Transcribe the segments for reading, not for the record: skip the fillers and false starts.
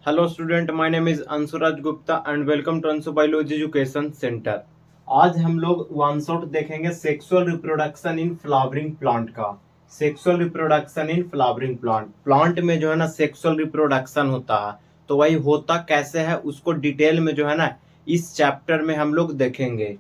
Hello student, my name is Anshuraj Gupta and welcome to Anshu biology education centre. आज हम लोग one shot देखेंगे sexual reproduction in flowering plant का। Sexual reproduction in flowering plant में जो है ना सेक्सुअल रिप्रोडक्शन होता है, तो वही होता कैसे है उसको डिटेल में जो है ना इस चैप्टर में हम लोग देखेंगे।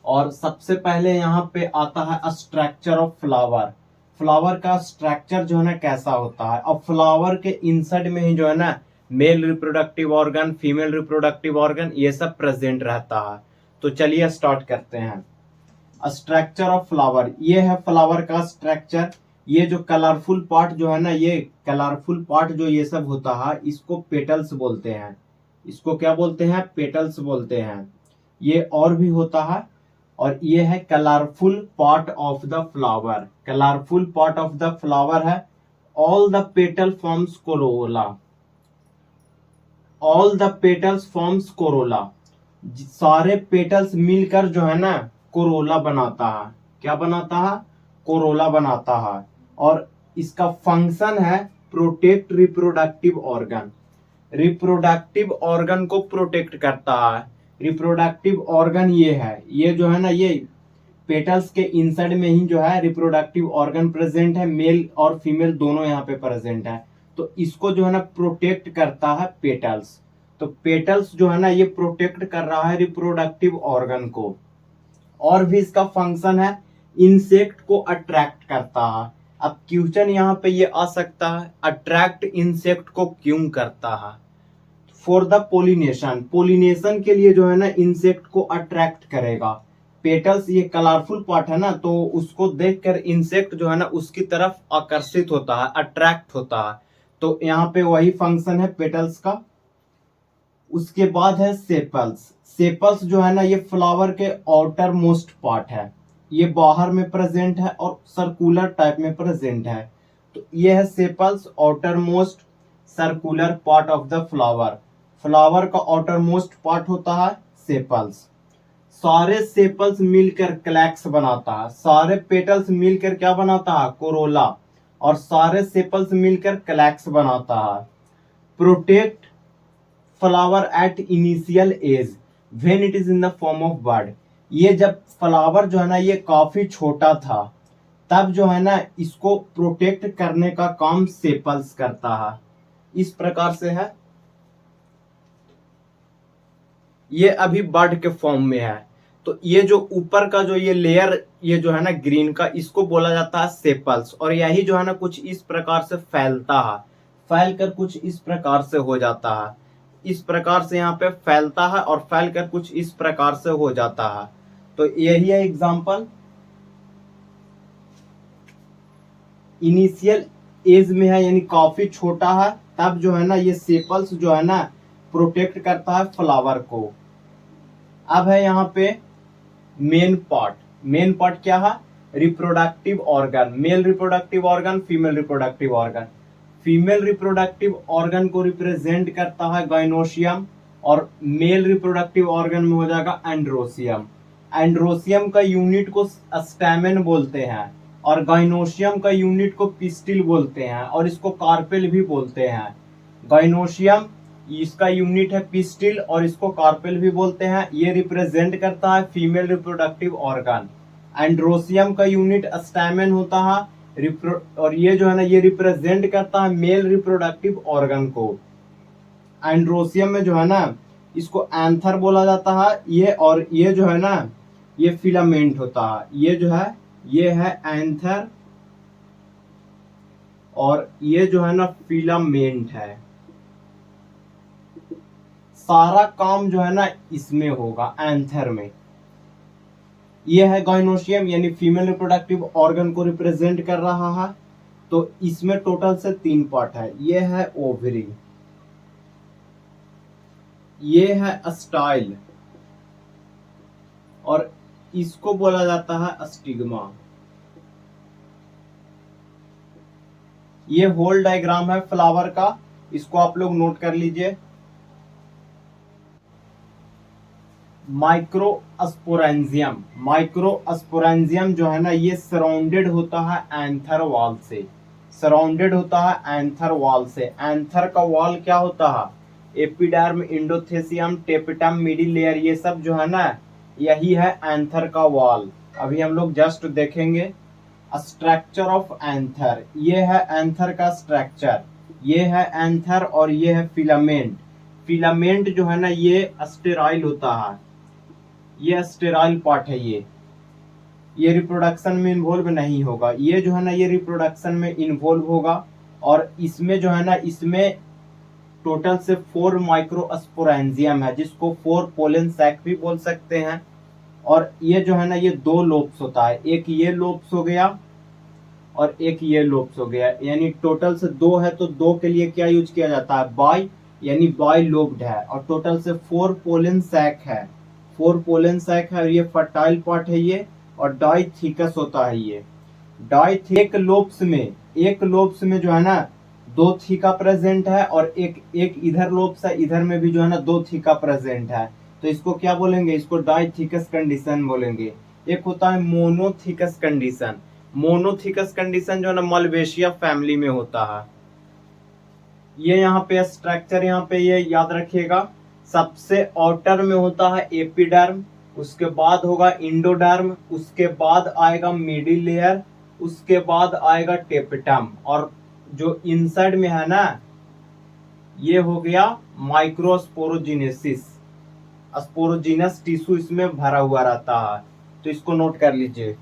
और सबसे पहले यहाँ पे आता है स्ट्रक्चर ऑफ फ्लावर। फ्लावर का स्ट्रक्चर जो है ना कैसा होता है। अब फ्लावर के इनसाइड में ही जो है ना male reproductive organ, female reproductive organ, ये सब प्रेजेंट रहता है। तो चलिए स्टार्ट करते हैं। स्ट्रक्चर ऑफ फ्लावर, ये है फ्लावर का स्ट्रक्चर। ये जो कलरफुल पार्ट जो है ना, ये कलरफुल पार्ट जो ये सब होता है, इसको पेटल्स बोलते हैं। इसको क्या बोलते हैं? पेटल्स बोलते हैं। ये और भी होता है। और ये है colourful part of the flower. Colourful part of the flower है all the petal forms corolla. All the petals forms corolla. सारे पेटल्स मिलकर जो है ना कोरोला बनाता है। क्या बनाता है? कोरोला बनाता है। और इसका फंक्शन है protect reproductive organ. Reproductive organ को प्रोटेक्ट करता है। रिप्रोडक्टिव ऑर्गन ये है, ये जो है ना, ये पेटल्स के इनसाइड में ही जो है रिप्रोडक्टिव ऑर्गन प्रेजेंट है। मेल और फीमेल दोनों यहाँ पे प्रेजेंट है। तो इसको जो है ना प्रोटेक्ट करता है पेटल्स। तो पेटल्स जो है ना ये प्रोटेक्ट कर रहा है रिप्रोडक्टिव ऑर्गन को। और भी इसका फंक्शन है, इंसेक्ट को अट्रैक्ट करता है। अब क्वेश्चन यहाँ पे ये आ सकता है, अट्रैक्ट इंसेक्ट को क्यों करता है? For the pollination. पोलिनेशन के लिए जो है ना इंसेक्ट को अट्रैक्ट करेगा। पेटल्स ये कलरफुल पार्ट है ना, तो उसको देखकर इंसेक्ट जो है ना उसकी तरफ आकर्षित होता है, अट्रैक्ट होता है। तो यहाँ पे वही फंक्शन है पेटल्स का। उसके बाद है सेपल्स। सेपल्स जो है ना ये फ्लावर के आउटर मोस्ट पार्ट है। ये बाहर में प्रेजेंट है और सर्कुलर टाइप में प्रेजेंट है। तो ये है sepals, outer most circular part of the flower. Flower का आउटर मोस्ट पार्ट होता है सेपल्स। सारे सेपल्स मिलकर क्लैक्स बनाता है। सारे पेटल्स मिलकर क्या बनाता है? कोरोला। और सारे सेपल्स मिलकर क्लैक्स बनाता है। Protect flower at initial age when it is in the form of bird. ये जब फ्लावर जो है ना ये काफी छोटा था, तब जो है ना इसको प्रोटेक्ट करने का काम सेपल्स करता है। इस प्रकार से है। ये अभी बर्ड के फॉर्म में है। तो ये जो ऊपर का जो ये लेयर ये जो है ना ग्रीन का, इसको बोला जाता है सेपल्स। और यही जो है ना कुछ इस प्रकार से फैलता है। फैल कर कुछ इस प्रकार से हो जाता है। इस प्रकार से यहाँ पे फैलता है और फैल कर कुछ इस प्रकार से हो जाता है। तो यही है एग्जांपल। इनिशियल एज में है यानी काफी छोटा है, तब जो है ना ये सेपल्स जो है ना प्रोटेक्ट करता है फ्लावर को। अब है यहाँ पे मेन पार्ट। मेन पार्ट क्या है? Reproductive organ. Male reproductive organ, female reproductive organ. Female reproductive organ को रिप्रेजेंट करता है गाइनोशियम। और मेल रिप्रोडक्टिव ऑर्गन में हो जाएगा एंड्रोसियम। एंड्रोसियम का यूनिट को स्टैमेन बोलते हैं। और गाइनोशियम का यूनिट को पिस्टिल बोलते हैं। और इसको कार्पेल भी बोलते हैं। गाइनोशियम इसका यूनिट है पिस्टिल और इसको कार्पेल भी बोलते हैं। ये रिप्रेजेंट करता है फीमेल रिप्रोडक्टिव ऑर्गन। एंड्रोसियम का यूनिट स्टैमेन होता है। और ये जो है ना ये रिप्रेजेंट करता है मेल रिप्रोडक्टिव ऑर्गन को। एंड्रोसियम में जो है ना इसको एंथर बोला जाता है। ये और ये जो है ना ये फिलामेंट होता है। ये जो है ये है एंथर और ये जो है ना फिलामेंट है। सारा काम जो है ना इसमें होगा, एंथर में। ये है गाइनोशियम यानी फीमेल रिप्रोडक्टिव ऑर्गन को रिप्रेजेंट कर रहा है। तो इसमें टोटल से 3 पार्ट है। ये है ओवरी, ये है स्टाइल और इसको बोला जाता है स्टिग्मा। ये होल डायग्राम है फ्लावर का, इसको आप लोग नोट कर लीजिए। माइक्रोस्पोरेंजियम। माइक्रोस्पोरेंजियम जो है ना ये सराउंडेड होता है एंथर वॉल से। सराउंडेड होता है एंथर वॉल से। एंथर का वॉल क्या होता है? एपिडर्म, इंडोथेसियम, टेपिटम, मिडिल लेयर, ये सब जो है ना यही है एंथर का वॉल। अभी हम लोग जस्ट देखेंगे स्ट्रक्चर ऑफ एंथर। ये है एंथर का स्ट्रक्चर, ये है एंथर और ये है फिलामेंट। फिलामेंट जो है ना ये स्टेराइल होता है, ये स्टेराइल पार्ट है। ये रिप्रोडक्शन में इन्वॉल्व नहीं होगा। ये जो है ना ये रिप्रोडक्शन में इन्वॉल्व होगा और इसमें जो है ना इसमें टोटल से 4 माइक्रोस्पोरेंजियम है, जिसको 4 पोलन सैक भी बोल सकते हैं। और ये जो है ना ये 2 लोब्स होता है, एक ये लोब्स हो गया और एक ये लोब्स हो गया, यानी टोटल से 2 है। तो 2 के लिए क्या यूज किया जाता है, बाई, यानी बाई लोब्ड है। और टोटल से 4 पोलन सैक है, 4 पोलन सैक है। और ये फर्टाइल पार्ट है ये, और डाइथिकस होता है ये। एक लोब्स में जो है ना 2 थीका प्रेजेंट है और एक इधर लोब्स है, इधर में भी जो है ना 2 थीका प्रेजेंट है। तो इसको क्या बोलेंगे, इसको डाइथिकस कंडीशन बोलेंगे। एक होता है मोनोथिकस कंडीशन। मोनोथिकस कंडीशन जो है ना मलवेशिया फैमिली में होता है। ये यहाँ पे स्ट्रक्चर, यहाँ पे ये याद रखिएगा, सबसे आउटर में होता है एपिडर्म, उसके बाद होगा इंडोडर्म, उसके बाद आएगा मिडिल लेयर, उसके बाद आएगा टेपिटम, और जो इनसाइड में है ना ये हो गया माइक्रोस्पोरोजिनेसिस। स्पोरोजिनस टिश्यू इसमें भरा हुआ रहता है, तो इसको नोट कर लीजिए।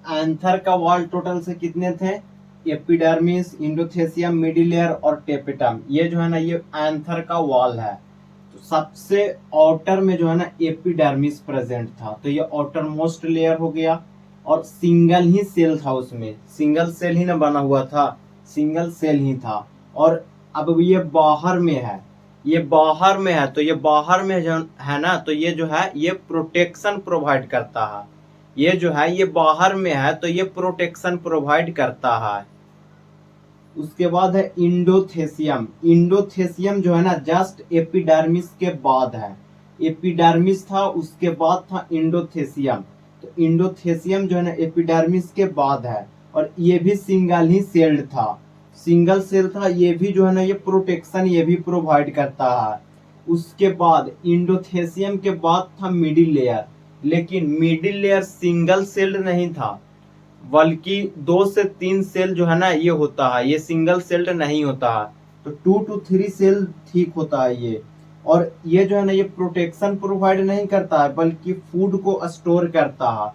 एंथर का वॉल टोटल से कितने थे, एपिडर्मिस, इंडोथेसियम, मिडिल लेयर और टेपिटम। ये जो है ना ये एंथर का वॉल है। तो सबसे आउटर में जो है ना एपिडर्मिस प्रेजेंट था, तो ये आउटर मोस्ट लेयर हो गया। और सिंगल ही सेल था, उसमें सिंगल सेल ही ना बना हुआ था, सिंगल सेल ही था। और अब ये बाहर में है, ये बाहर में है, तो ये बाहर में जो है ना तो ये जो है ये प्रोटेक्शन प्रोवाइड करता है। ये जो है ये बाहर में है तो ये प्रोटेक्शन प्रोवाइड करता है। उसके बाद है इंडोथेसियम। इंडोथेसियम जो है ना जस्ट एपिडर्मिस के बाद है। एपिडर्मिस था, उसके बाद था इंडोथेसियम। तो इंडोथेसियम जो है ना एपिडर्मिस के बाद है, और ये भी सिंगल ही सेल्ड था, सिंगल सेल था। ये भी जो है ना ये प्रोटेक्शन ये भी प्रोवाइड करता है। उसके बाद इंडोथेसियम के बाद था मिडिल लेयर, लेकिन मिडिल लेयर सिंगल सेल्ड नहीं था, बल्कि 2 से 3 सेल जो है ना ये होता है, ये सिंगल सेल्ड नहीं होता है। तो 2 to 3 सेल ठीक होता है ये। और ये जो है ना ये प्रोटेक्शन प्रोवाइड नहीं करता है, बल्कि फूड को स्टोर करता है,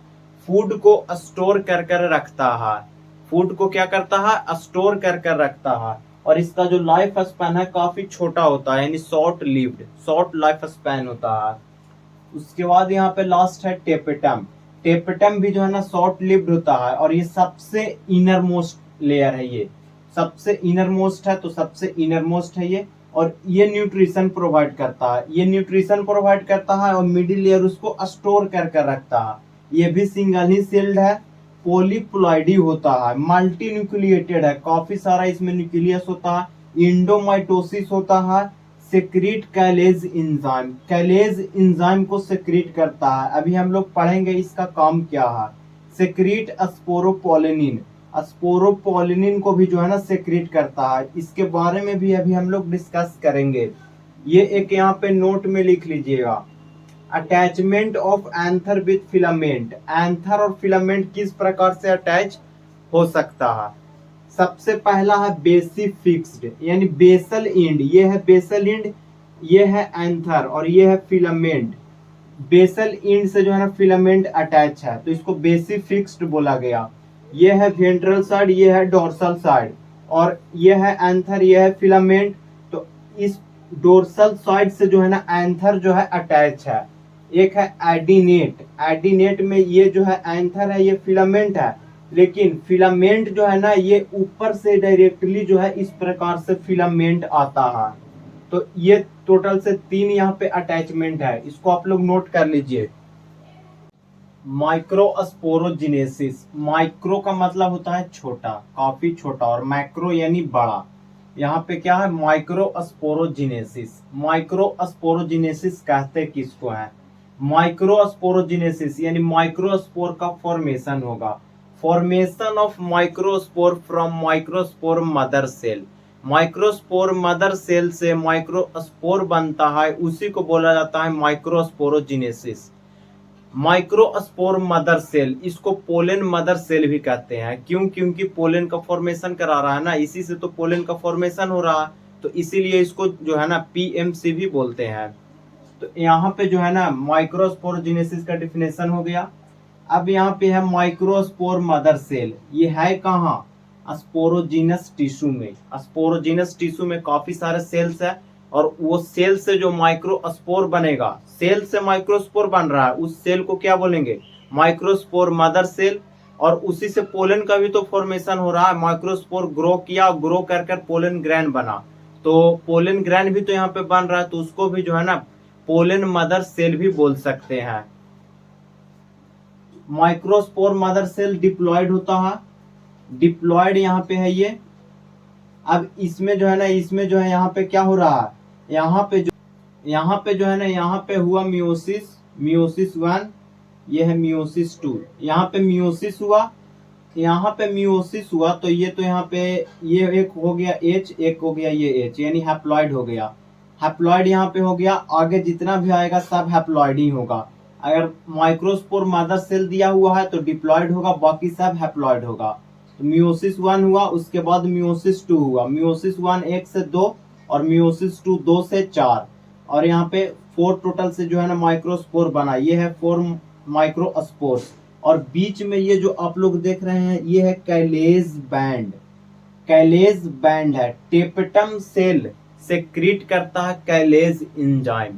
फूड को स्टोर कर कर रखता है, फूड को क्या करता है, स्टोर कर कर रखता है। और इसका जो लाइफ स्पैन है काफी छोटा होता है, यानी short lived, short life span होता है। उसके बाद यहाँ पे लास्ट है टेपिटम। टेपिटम भी जो है ना शॉर्ट लिव्ड होता है, और ये सबसे इनर मोस्ट लेयर है, ये सबसे इनर मोस्ट है, तो सबसे इनर मोस्ट है ये। और ये न्यूट्रिशन प्रोवाइड करता है, ये न्यूट्रिशन प्रोवाइड करता है, और मिडिल लेयर उसको स्टोर कर कर रखता है। ये भी सिंगल ही सेल्ड है, पॉलीप्लॉइडी होता है, मल्टी न्यूक्लिएटेड है, काफी सारा इसमें न्यूक्लियस होता है, इंडोमाइटोसिस होता है, सेक्रीट कैलेज एंजाइम, कैलेज एंजाइम को सेक्रीट करता है। अभी हम लोग पढ़ेंगे इसका काम क्या है। सेक्रीट स्पोरोपोलिनिन, स्पोरोपोलिनिन को भी जो है ना सेक्रीट करता है, इसके बारे में भी अभी हम लोग डिस्कस करेंगे। ये एक यहाँ पे नोट में लिख लीजिएगा, attachment of anther with filament. Anther और फिलामेंट किस प्रकार से अटैच हो सकता है। सबसे पहला है बेसी फिक्स्ड, यानी बेसल एंड, ये है बेसल एंड, ये है एंथर और ये है फिलामेंट। बेसल एंड से जो है ना फिलामेंट अटैच है, तो इसको बेसी फिक्स्ड बोला गया। ये है वेंट्रल साइड, ये है डोर्सल साइड, और ये है एंथर, ये है फिलामेंट। तो इस डोर्सल साइड से जो है ना एंथर जो है अटैच है। एक है एडिनेट, एडिनेट में ये जो है एंथर है, ये फिलामेंट है, लेकिन फिलामेंट जो है ना ये ऊपर से डायरेक्टली जो है इस प्रकार से फिलामेंट आता है। तो ये टोटल से 3 यहाँ पे अटैचमेंट है, इसको आप लोग नोट कर लीजिए। माइक्रोस्पोरोजिनेसिस, माइक्रो का मतलब होता है छोटा, काफी छोटा, और मैक्रो यानी बड़ा। यहाँ पे क्या है, माइक्रोस्पोरोजिनेसिस। माइक्रोस्पोरोजिनेसिस कहते किसको है, माइक्रोस्पोरोजिनेसिस यानी माइक्रोस्पोर का फॉर्मेशन होगा, formation of microspore from microspore mother cell. Microspore mother cell से माइक्रोस्पोर बनता है, उसी को बोला जाता है माइक्रोस्पोरोजेनेसिस। माइक्रोस्पोर मदर सेल, इसको पोलन मदर सेल भी कहते हैं। क्यों? क्योंकि पोलन का फॉर्मेशन करा रहा है ना, इसी से तो पोलन का फॉर्मेशन हो रहा है, तो इसीलिए इसको जो है ना पीएमसी भी बोलते हैं। तो यहाँ पे जो है ना माइक्रोस्पोरोजेनेसिस का डिफिनेशन हो गया। अब यहाँ पे है माइक्रोस्पोर मदर सेल, ये है कहाँ? स्पोरोजीनस टिश्यू में। स्पोरोजीनस टिश्यू में काफी सारे सेल्स है, और वो सेल से जो माइक्रोस्पोर बनेगा, सेल से माइक्रोस्पोर बन रहा है, उस सेल को क्या बोलेंगे? Microspore mother cell. और उसी से पोलन का भी तो फॉर्मेशन हो रहा है। माइक्रोस्पोर ग्रो किया, ग्रो कर कर पोलन ग्रैन बना, तो पोलन ग्रैन भी तो यहाँ पे बन रहा है, तो उसको भी जो है ना पोलन मदर सेल भी बोल सकते हैं। माइक्रोस्पोर मदर सेल डिप्लॉयड होता है, डिप्लॉयड यहाँ पे है ये। अब इसमें जो है ना, इसमें जो है यहाँ पे क्या हो रहा है, यहाँ पे जो है ना, यहाँ पे हुआ मियोसिस, मियोसिस 1, ये है मियोसिस 2, यहाँ पे मियोसिस हुआ, यहाँ पे मियोसिस हुआ, तो ये तो यहाँ पे ये एक हो गया H, एक हो गया ये H, यानी हैप्लॉइड हो गया। हैप्लॉइड यहाँ पे हो गया, आगे जितना भी आएगा सब हैप्लॉइड ही होगा। अगर माइक्रोस्पोर मदर सेल दिया हुआ है तो डिप्लॉयड होगा, बाकी सब हैप्लॉइड होगा। तो मियोसिस 1 हुआ, उसके बाद मियोसिस 2 हुआ। मियोसिस 1 1 से 2 और मियोसिस 2 2 से 4, और यहाँ पे 4 टोटल से जो है ना माइक्रोस्पोर बना, ये है 4 माइक्रोस्पोर्स। और बीच में ये जो आप लोग देख रहे हैं, ये है कैलेज बैंड। कैलेज बैंड है, टेपेटम सेल सेक्रीट करता है कैलेज एंजाइम।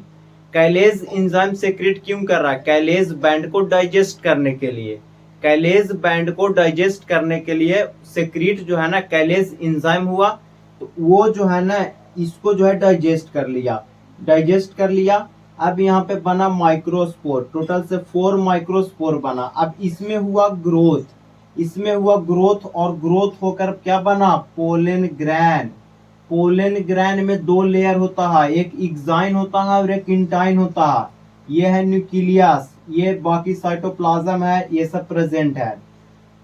कैलेज एंजाइम सेक्रीट क्यों कर रहा है? कैलेज बैंड को डाइजेस्ट करने के लिए। कैलेज बैंड को डाइजेस्ट करने के लिए सेक्रीट जो है ना कैलेज एंजाइम हुआ, तो वो जो है ना इसको जो है डाइजेस्ट कर लिया, डाइजेस्ट कर लिया। अब यहाँ पे बना माइक्रोस्पोर, टोटल से 4 माइक्रोस्पोर बना। अब इसमें हुआ ग्रोथ, इसमें हुआ ग्रोथ, और ग्रोथ होकर क्या बना? Pollen gran. पोलन ग्रैन में 2 लेयर होता है, एक एक्साइन होता है और एक इंटाइन होता है। ये है न्यूक्लियस, ये बाकी साइटोप्लाज्म है, ये सब प्रेजेंट है।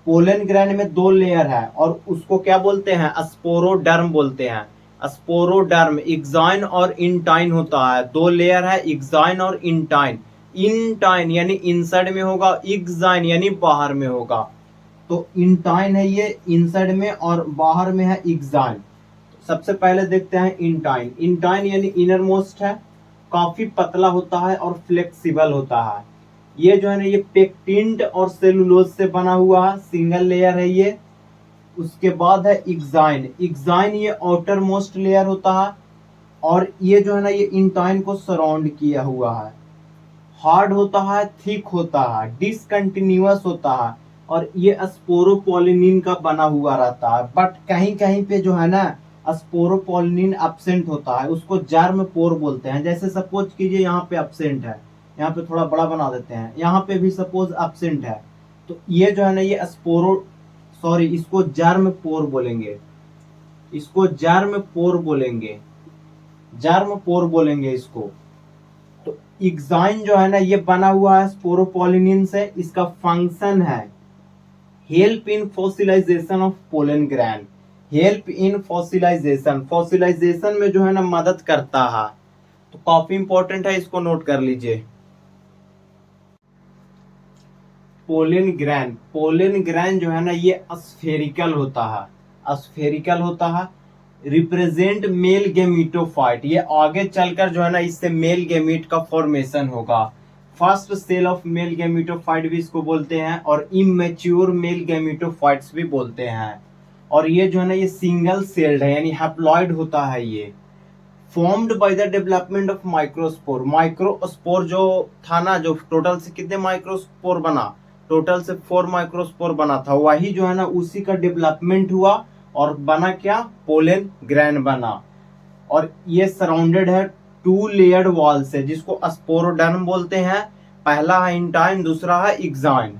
पोलन ग्रैन में 2 लेयर है, और उसको क्या बोलते हैं? स्पोरोडर्म बोलते हैं। स्पोरोडर्म एक्साइन और इंटाइन होता है, 2 लेयर है, एक्साइन और इंटाइन। इंटाइन यानी इनसाइड में होगा, एक्साइन यानी बाहर में होगा। तो इंटाइन है ये इनसाइड में, और बाहर में है एक्साइन। सबसे पहले देखते हैं इंटाइन। इंटाइन यानी इनर मोस्ट है, काफी पतला होता है और फ्लेक्सिबल होता है। ये जो है ना ये पेक्टिन और सेलुलोज से बना हुआ है, सिंगल लेयर है ये। उसके बाद है एक्साइन। एक्साइन ये आउटर मोस्ट लेयर होता है, और ये जो है ना ये इंटाइन को सराउंड किया हुआ है। हार्ड होता है, थिक होता है, डिसकंटिन्यूअस होता है, और ये स्पोरोपोलिनिन का बना हुआ रहता है। बट कहीं कहीं पे जो है ना स्पोरोपोलिनिन एब्सेंट होता है, उसको जर्म पोर बोलते हैं। जैसे सपोज कीजिए यहाँ पे एब्सेंट है, यहाँ पे थोड़ा बड़ा बना देते हैं, यहाँ पे भी सपोज एब्सेंट है, तो ये जो है ना ये इसको जर्म पोर बोलेंगे, इसको जर्म पोर बोलेंगे, जर्म पोर बोलेंगे इसको। तो एक्साइन जो है ना ये बना हुआ है स्पोरोपोलिनिन से। इसका फंक्शन है help in fossilisation of pollen gran. Help in fossilisation, fossilisation में जो है ना मदद करता है, तो काफी इंपॉर्टेंट है, इसको नोट कर लीजिए। पोलन ग्रैन, पोलन ग्रैन जो है ना ये स्फेरिकल होता है, स्फेरिकल होता है। रिप्रेजेंट मेल गेमीटोफाइट, ये आगे चलकर जो है ना इससे मेल गेमीट का फॉर्मेशन होगा। First cell of male gametophyte भी इसको बोलते हैं, और इमेच्योर मेल गेमीटोफाइट्स भी बोलते हैं। और ये जो है ना ये सिंगल सेल्ड है, यानी हैप्लॉइड होता है ये। Formed by the development of microspore. Microspore जो था ना, जो टोटल से कितने माइक्रोस्पोर बना? टोटल से 4 माइक्रोस्पोर बना था, वही जो है ना उसी का डेवलपमेंट हुआ, और बना क्या? पोलन ग्रैन बना। और ये सराउंडेड है 2 लेयर्ड वॉल से, जिसको स्पोरोडर्म बोलते हैं। पहला है इंटाइन, दूसरा है exine.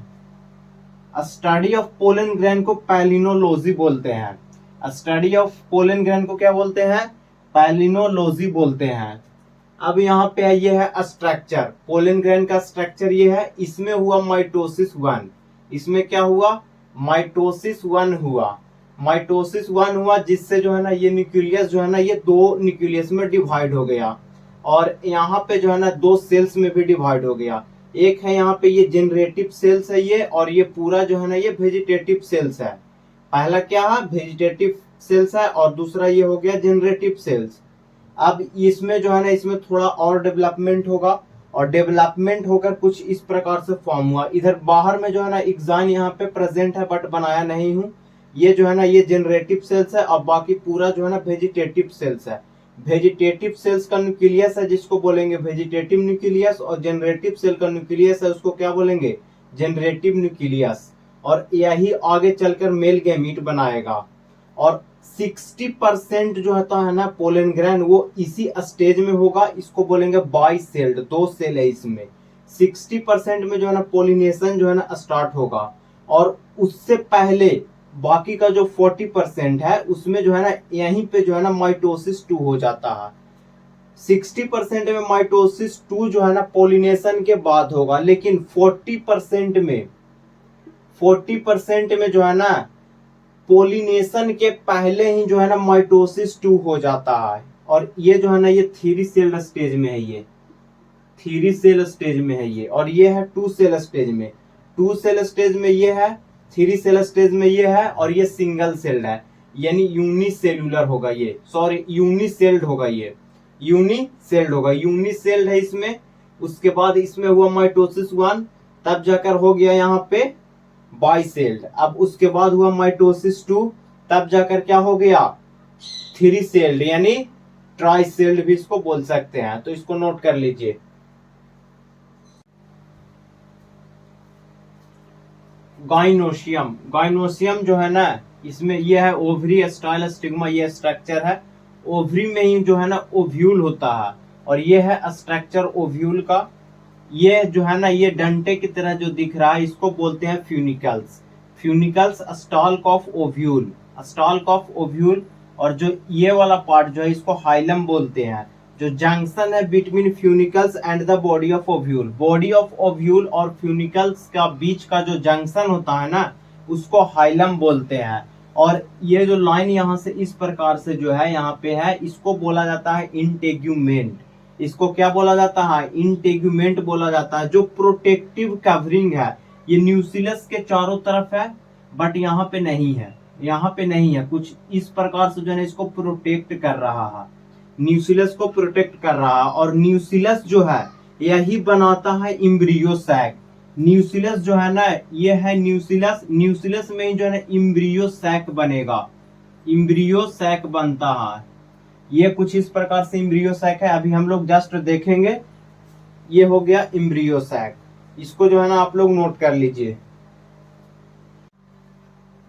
Study of pollen gran को पैलिनोलॉजी बोलते हैं। स्टडी ऑफ पोलन ग्रैन को क्या बोलते हैं? पैलिनोलॉजी बोलते हैं। अब यहाँ पे ये है स्ट्रक्चर, पोलन ग्रैन का स्ट्रक्चर ये है। इसमें हुआ माइटोसिस 1, इसमें क्या हुआ? माइटोसिस 1 हुआ। माइटोसिस 1 हुआ जिससे जो है ना ये न्यूक्लियस जो है ना ये 2 न्यूक्लियस में डिवाइड हो गया, और यहाँ पे जो है ना 2 सेल्स में भी डिवाइड हो गया। एक है यहाँ पे ये जनरेटिव सेल्स है ये, और ये पूरा जो है ना ये वेजिटेटिव सेल्स है। पहला क्या है, वेजिटेटिव सेल्स है, और दूसरा ये हो गया जनरेटिव सेल्स। अब इसमें जो है ना इसमें थोड़ा और डेवलपमेंट होगा, और डेवलपमेंट होकर कुछ इस प्रकार से फॉर्म हुआ। इधर बाहर में जो है ना एग्जाइन यहाँ पे प्रेजेंट है बट बनाया नहीं हूँ। ये जो है ना ये जनरेटिव सेल्स है, और बाकी पूरा जो है ना वेजिटेटिव सेल्स है। वेजिटेटिव सेल्स का न्यूक्लियस है जिसको बोलेंगे वेजिटेटिव न्यूक्लियस, और जनरेटिव सेल का न्यूक्लियस है उसको क्या बोलेंगे, जनरेटिव न्यूक्लियस। और यही आगे चलकर मेल गैमीट बनाएगा। और 60% जो होता है ना पोलन ग्रैंड वो इसी स्टेज में होगा, इसको बोलेंगे बाई सेल्ड, 2 सेल है इसमें। 60% में जो है ना पोलिनेशन जो है ना स्टार्ट होगा, और उससे पहले बाकी का जो 40% है उसमें जो है ना यहीं पे जो है ना माइटोसिस 2 हो जाता है। 60% में माइटोसिस 2 जो है ना पोलिनेशन के बाद होगा, लेकिन 40% में जो है ना पोलिनेशन के पहले ही जो है ना माइटोसिस 2 हो जाता है। और ये जो है ना ये 3 सेल स्टेज में है, ये 3 सेल स्टेज में है ये, और ये है 2 सेल स्टेज में। 2 सेल स्टेज में ये है, 3 सेल स्टेज में ये है, और ये सिंगल सेल्ड है, यानी यूनिसेल्युलर होगा ये, सॉरी यूनिसेल्ड होगा ये, यूनिसेल्ड होगा, यूनिसेल्ड है इसमें। उसके बाद इसमें हुआ माइटोसिस 1, तब जाकर हो गया यहाँ पे बाइसेल्ड। अब उसके बाद हुआ माइटोसिस 2, तब जाकर क्या हो गया 3 सेल्ड, यानी ट्राइसेल्ड भी इसको बोल सकते हैं। तो इसको नोट कर लीजिए। गाइनोशियम, गाइनोशियम जो है ना इसमें ये है ओवरी स्टाइल स्टिग्मा, ये स्ट्रक्चर है। ओवरी में ही जो है ना ओव्यूल होता है, और ये है स्ट्रक्चर ओव्यूल का। ये जो है ना ये डंटे की तरह जो दिख रहा है इसको बोलते हैं funicles. Funicles stalk of ovule, stalk of ovule. और जो ये वाला पार्ट जो है इसको हाइलम बोलते हैं, जो जंक्शन है between फ्यूनिकल्स and the body of ovule. Body of ovule और फ्यूनिकल्स का बीच का जो जंक्शन होता है ना उसको हाइलम बोलते हैं। और ये जो लाइन यहाँ से इस प्रकार से जो है यहाँ पे है, इसको बोला जाता है इंटेग्यूमेंट। इसको क्या बोला जाता है, इंटेग्यूमेंट बोला जाता है। जो प्रोटेक्टिव कवरिंग है ये न्यूक्लियस के चारों तरफ है, बट यहाँ पे नहीं है, यहाँ पे नहीं है। कुछ इस प्रकार से जो है इसको प्रोटेक्ट कर रहा है, न्यूक्लियस को प्रोटेक्ट कर रहा है। और न्यूक्लियस जो है यही बनाता है इम्ब्रियो सैक। न्यूक्लियस जो है ना ये है न्यूक्लियस, न्यूक्लियस में ही जो है ना इम्ब्रियो सैक बनेगा, इम्ब्रियो सैक बनता है। ये कुछ इस प्रकार से इम्ब्रियो सैक है, अभी हम लोग जस्ट देखेंगे। ये हो गया इम्ब्रियो सैक, इसको जो है ना आप लोग नोट कर लीजिए।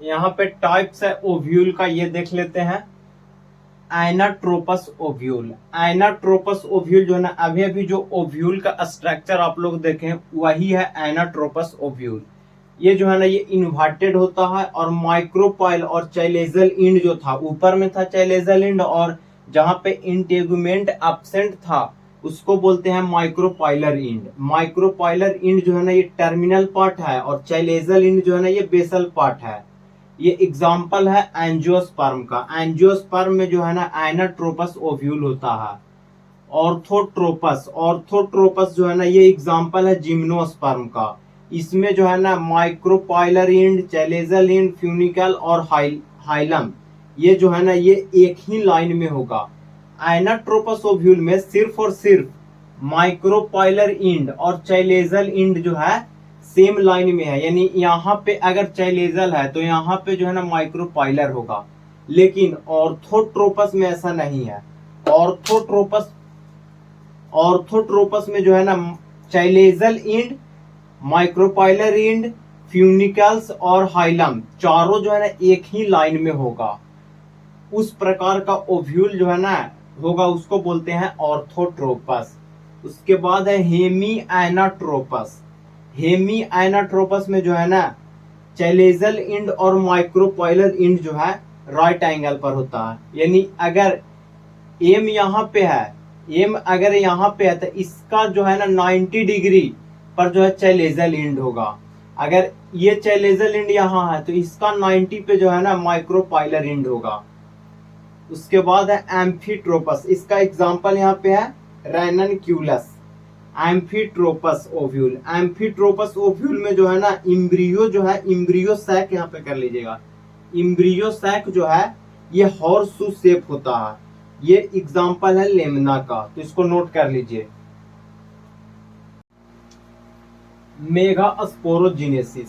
यहाँ पे टाइप्स है ओव्यूल का, ये देख लेते हैं। एनाट्रोपस ओव्यूल, एनाट्रोपस ओव्यूल जो है ना अभी अभी जो ओव्यूल का स्ट्रक्चर आप लोग देखें वही है एनाट्रोपस ओव्यूल। ये जो है ना ये इन्वर्टेड होता है, और माइक्रोपाइल और चाइलेजल इंड जो था, ऊपर में था चाइलेजल इंड, और जहां पे इंटेगुमेंट एब्सेंट था उसको बोलते हैं माइक्रोपाइलर इंड। माइक्रोपाइलर इंड जो है ना ये टर्मिनल पार्ट है, और चाइलेजल इंड जो है ना ये बेसल पार्ट है। ये एग्जाम्पल है एंजियोस्पर्म का। एंजियोस्पर्म में जो है ना एनाट्रोपस ओव्यूल होता है। ऑर्थोट्रोपस, ऑर्थोट्रोपस जो है ना ये एग्जाम्पल है जिम्नोस्पर्म का। इसमें जो है ना माइक्रोपाइलर इंड, चाइलेजल इंड, फ्यूनिकल और हाइलम ये जो है ना ये एक ही लाइन में होगा। एनाट्रोपस ओव्यूल में सिर्फ और सिर्फ माइक्रोपाइलर इंड और चाइलेजल इंड जो है सेम लाइन में है, यानी यहाँ पे अगर चाइलेजल है तो यहाँ पे जो है ना माइक्रोपाइलर होगा। लेकिन ऑर्थोट्रोपस में ऐसा नहीं है। ऑर्थोट्रोपस, ऑर्थोट्रोपस में जो है ना चाइलेजल इंड, माइक्रोपाइलर इंड, फ्यूनिकल्स और हाइलम चारों जो है ना एक ही लाइन में होगा। उस प्रकार का ओव्यूल जो है ना होगा उसको बोलते हैं ऑर्थोट्रोपस। उसके बाद है हेमी एनाट्रोपस। हेमी एनाट्रोपस में जो है ना चाइलेजल इंड और माइक्रोपाइलर इंड जो है राइट एंगल पर होता है, यानी अगर एम यहाँ पे है, एम अगर यहाँ पे है तो इसका जो है ना 90 डिग्री पर जो है चाइलेजल इंड होगा। अगर ये चैलेजल इंड यहाँ है तो इसका 90 पे जो है ना माइक्रोपाइलर इंड होगा। उसके बाद है एम्फीट्रोपस, इसका एग्जांपल यहाँ पे है रैननक्यूलस। एम्फीट्रोपस ओव्यूल, एम्फीट्रोपस ओव्यूल में जो है ना इम्ब्रियो जो है, इम्ब्रियो सैक यहाँ पे कर लीजिएगा, इम्ब्रियो सैक जो है ये हॉर्सशू शेप होता है। ये एग्जांपल है लेमना का, तो इसको नोट कर लीजिए। मेगास्पोरोजेनेसिस,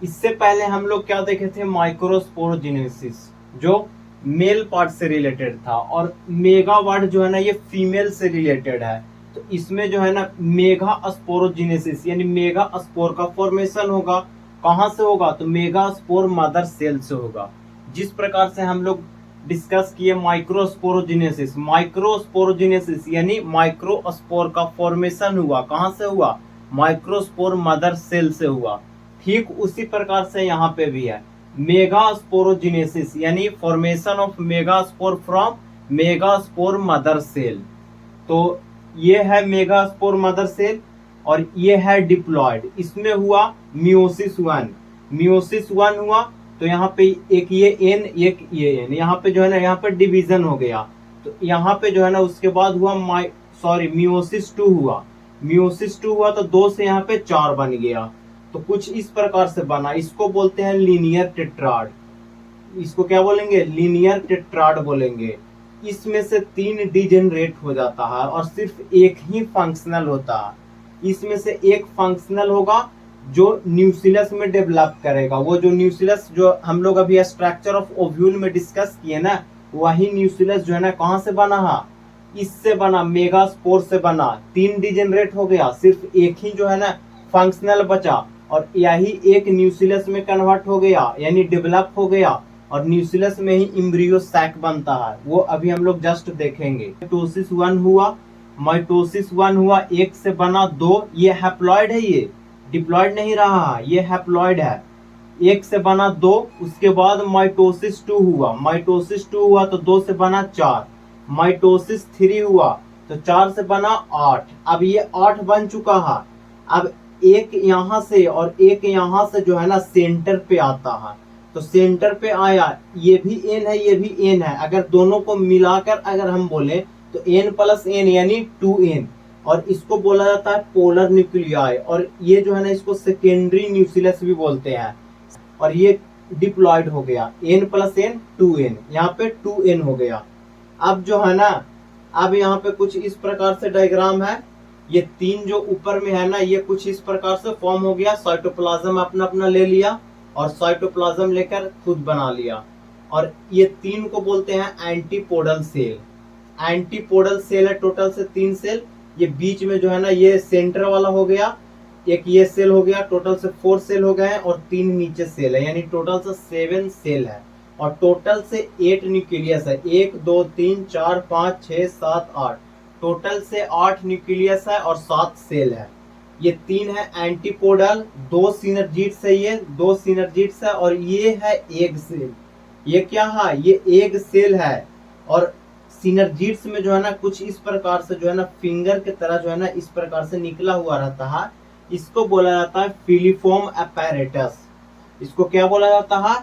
इससे पहले हम लोग क्या देखे थे, माइक्रोस्पोरोजेनेसिस जो मेल पार्ट से रिलेटेड था, और मेगा वर्ड जो है ना ये फीमेल से रिलेटेड है। तो इसमें जो है ना मेगास्पोरोजेनेसिस यानी मेगा स्पोर का फॉर्मेशन होगा। कहाँ से होगा, तो मेगा स्पोर मदर सेल से होगा। जिस प्रकार से हम लोग डिस्कस किए माइक्रोस्पोरोजेनेसिस, माइक्रोस्पोरोजेनेसिस यानी माइक्रोस्पोर का फॉर्मेशन हुआ, कहाँ से हुआ, माइक्रोस्पोर मदर सेल से हुआ। ठीक उसी प्रकार से यहाँ पे भी है मेगास्पोरोजेनेसिस यानी formation of megaspore from megaspore mother cell. तो ये है मेगास्पोर मदर सेल और ये है डिप्लॉयड। इसमें हुआ मियोसिस 1, मियोसिस 1 हुआ तो यहाँ पे एक ये एन एक ये एन, यहाँ पे जो है ना यहाँ पे डिवीजन हो गया। तो यहाँ पे जो है ना उसके बाद हुआ मियोसिस 2 हुआ, मियोसिस 2 हुआ तो 2 से यहाँ पे 4 बन गया। तो कुछ इस प्रकार से बना, इसको बोलते हैं लीनियर टेट्राड। इसको क्या बोलेंगे, लीनियर टेट्राड बोलेंगे। इसमें से 3 डिजेनरेट हो जाता है और सिर्फ एक ही फंक्शनल होता है। इसमें से एक फंक्शनल होगा जो न्यूक्लियस में डेवलप करेगा। वो जो न्यूक्लियस जो हम लोग अभी स्ट्रक्चर ऑफ ओव्यूल में डिस्कस किए ना, वही न्यूक्लियस जो है ना कहाँ से बना है, इससे बना, मेगास्पोर से बना। 3 डिजेनरेट हो गया, सिर्फ एक ही जो है ना फंक्शनल बचा और यही एक न्यूक्लियस में कन्वर्ट हो गया यानी डेवलप हो गया और न्यूक्लियस में ही एम्ब्रियो सैक बनता है। वो अभी हम लोग जस्ट देखेंगे। माइटोसिस 1 हुआ, माइटोसिस 1 हुआ, 1 से बना 2, ये हैप्लॉइड है, ये डिप्लॉइड नहीं रहा, ये हैप्लॉइड है। 1 से बना 2, उसके बाद माइटोसिस 2 हुआ, माइटोसिस 2 हुआ तो 2 से बना 4, माइटोसिस 3 हुआ तो 4 से बना 8। अब ये 8 बन चुका है। अब एक यहाँ से और एक यहाँ से जो है ना सेंटर पे आता है, तो सेंटर पे आया, ये भी एन है ये भी एन है। अगर दोनों को मिलाकर अगर हम बोले तो एन प्लस एन यानी 2n, और इसको बोला जाता है पोलर न्यूक्लियाई। और ये जो है ना इसको सेकेंडरी न्यूक्लियस भी बोलते हैं। और ये डिप्लॉयड हो गया, n प्लस एन 2n, यहाँ पे 2n हो गया। अब जो है ना, अब यहाँ पे कुछ इस प्रकार से डायग्राम है। ये 3 जो ऊपर में है ना, ये कुछ इस प्रकार से फॉर्म हो गया। साइटोप्लाज्म अपना अपना ले लिया और साइटोप्लाज्म लेकर खुद बना लिया। और ये 3 को बोलते हैं एंटीपोडल सेल। एंटीपोडल सेल है टोटल से 3 सेल। ये बीच में जो है ना ये सेंटर वाला हो गया, एक ये सेल हो गया, टोटल से 4 सेल हो गए हैं और 3 नीचे सेल है, यानी टोटल से 7 सेल है। और टोटल से 8 न्यूक्लियस है, 1 2 3 4 5 6 7 8, टोटल से 8 न्यूक्लियस है और 7 सेल है। ये 3 है एंटीपोडल, 2 सिनर्जिड्स है, ये 2 सिनर्जिड्स है और ये है एग सेल। ये क्या है, ये एग सेल है। और सिनर्जिड्स में जो है ना कुछ इस प्रकार से जो है ना फिंगर के तरह जो है ना इस प्रकार से निकला हुआ रहता है। इसको बोला जाता है फिलीफॉर्म अपैरेटस। इसको क्या बोला जाता है,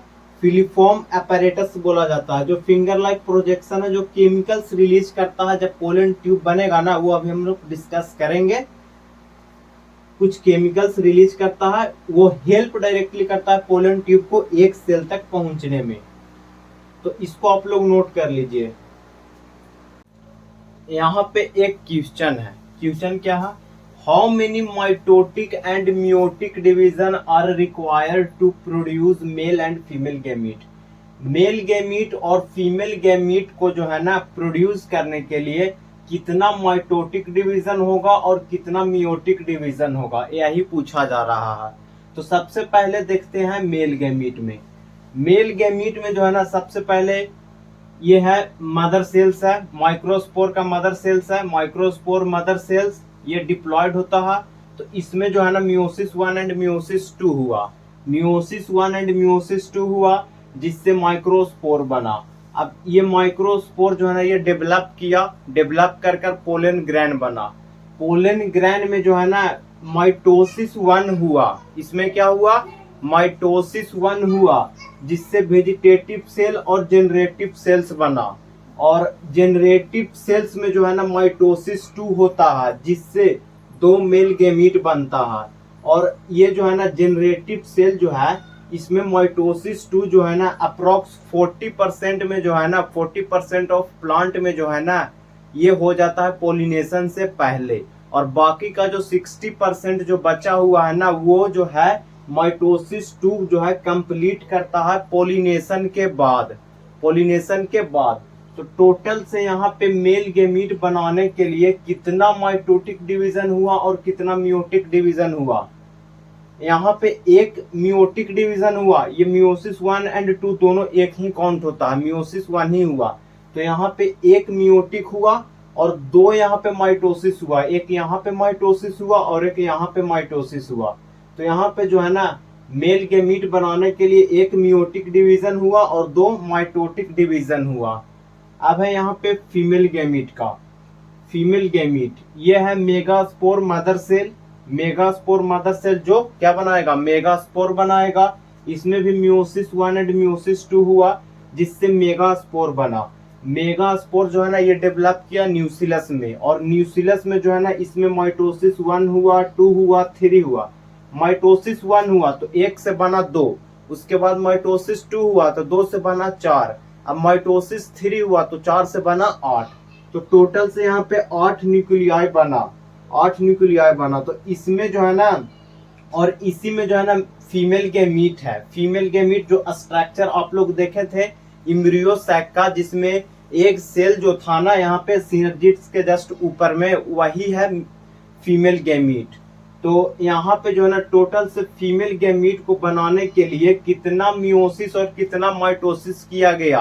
फिलीफॉर्म अपैरेटस बोला जाता है। जो फिंगर लाइक प्रोजेक्शन है, जो केमिकल्स रिलीज करता है जब पोलन ट्यूब बनेगा ना, वो अभी हम लोग डिस्कस करेंगे। कुछ केमिकल्स रिलीज करता है, वो हेल्प डायरेक्टली करता है पोलन ट्यूब को एक सेल तक पहुंचने में। तो इसको आप लोग नोट कर लीजिए। यहाँ पे एक क्वेश्चन है, क्वेश्चन क्या है, how many mitotic and meiotic division are required to produce male and female gamete. Male gamete और फीमेल गैमीट को जो है ना प्रोड्यूस करने के लिए कितना माइटोटिक डिवीजन होगा और कितना मियोटिक डिवीजन होगा, यही पूछा जा रहा है। तो सबसे पहले देखते हैं मेल गैमीट में। मेल गैमीट में जो है ना सबसे पहले ये है मदर सेल्स है, माइक्रोस्पोर का मदर सेल्स है, माइक्रोस्पोर मदर सेल्स, ये डिप्लॉयड होता है। तो इसमें जो है ना मियोसिस 1 एंड मियोसिस 2 हुआ, मियोसिस 1 एंड मियोसिस 2 हुआ, जिससे माइक्रोस्पोर बना। अब ये माइक्रोस्पोर जो है ना ये डेवलप किया, डेवलप कर पोलन ग्रैन बना। पोलन ग्रैन में जो है ना माइटोसिस 1 हुआ, इसमें क्या हुआ, माइटोसिस 1 हुआ, जिससे वेजिटेटिव सेल और जेनरेटिव सेल्स बना। और जेनरेटिव सेल्स में जो है ना माइटोसिस 2 होता है, जिससे 2 मेल गैमीट बनता है। और ये जो है ना जेनरेटिव सेल जो है, इसमें माइटोसिस 2 जो है ना अप्रोक्स 40% में जो है ना 40% ऑफ प्लांट में जो है ना ये हो जाता है पोलिनेशन से पहले। और बाकी का जो 60% जो बचा हुआ है ना, वो जो है माइटोसिस 2 जो है कंप्लीट करता है पोलिनेशन के बाद। पोलिनेशन के बाद तो टोटल से यहाँ पे मेल गेमीट बनाने के लिए कितना माइटोटिक डिवीजन हुआ और कितना मियोटिक डिवीजन हुआ। यहाँ पे एक मियोटिक डिवीजन हुआ, ये मियोसिस 1 एंड 2 दोनों एक ही काउंट होता है, मियोसिस 1 ही हुआ। तो यहाँ पे एक मियोटिक हुआ और 2 यहाँ पे माइटोसिस हुआ, एक यहाँ पे माइटोसिस हुआ और एक यहाँ पे माइटोसिस हुआ। तो यहाँ पे जो है ना मेल गेमीट बनाने के लिए एक मियोटिक डिवीजन हुआ और 2 माइटोटिक डिवीजन हुआ। अब है यहाँ पे फीमेल गैमीट का। फीमेल गैमीट ये है megaspore mother cell. Megaspore mother cell जो क्या बनाएगा, मेगास्पोर बनाएगा। इसमें भी मियोसिस 1 एंड मियोसिस 2 हुआ, जिससे मेगास्पोर बना। मेगास्पोर जो है ना ये डेवलप किया न्यूसिलस में, और न्यूसिलस में जो है ना इसमें माइटोसिस 1 हुआ, 2 हुआ, 3 हुआ। माइटोसिस 1 हुआ तो 1 से बना 2, उसके बाद माइटोसिस 2 हुआ तो 2 से बना 4, अब माइटोसिस 3 हुआ तो 4 से बना 8। तो टोटल से यहाँ पे 8 न्यूक्लियाई बना, 8 न्यूक्लियाई बना। तो इसमें जो है ना, और इसी में जो है ना फीमेल गैमीट है। फीमेल गैमीट जो स्ट्रक्चर आप लोग देखे थे इम्ब्रियो सैक का, जिसमें एक सेल जो था ना यहाँ पे सिनर्जिड्स के जस्ट ऊपर में, वही है फीमेल गैमीट। तो यहाँ पे जो है ना टोटल से फीमेल गैमीट को बनाने के लिए कितना मियोसिस और कितना माइटोसिस किया गया।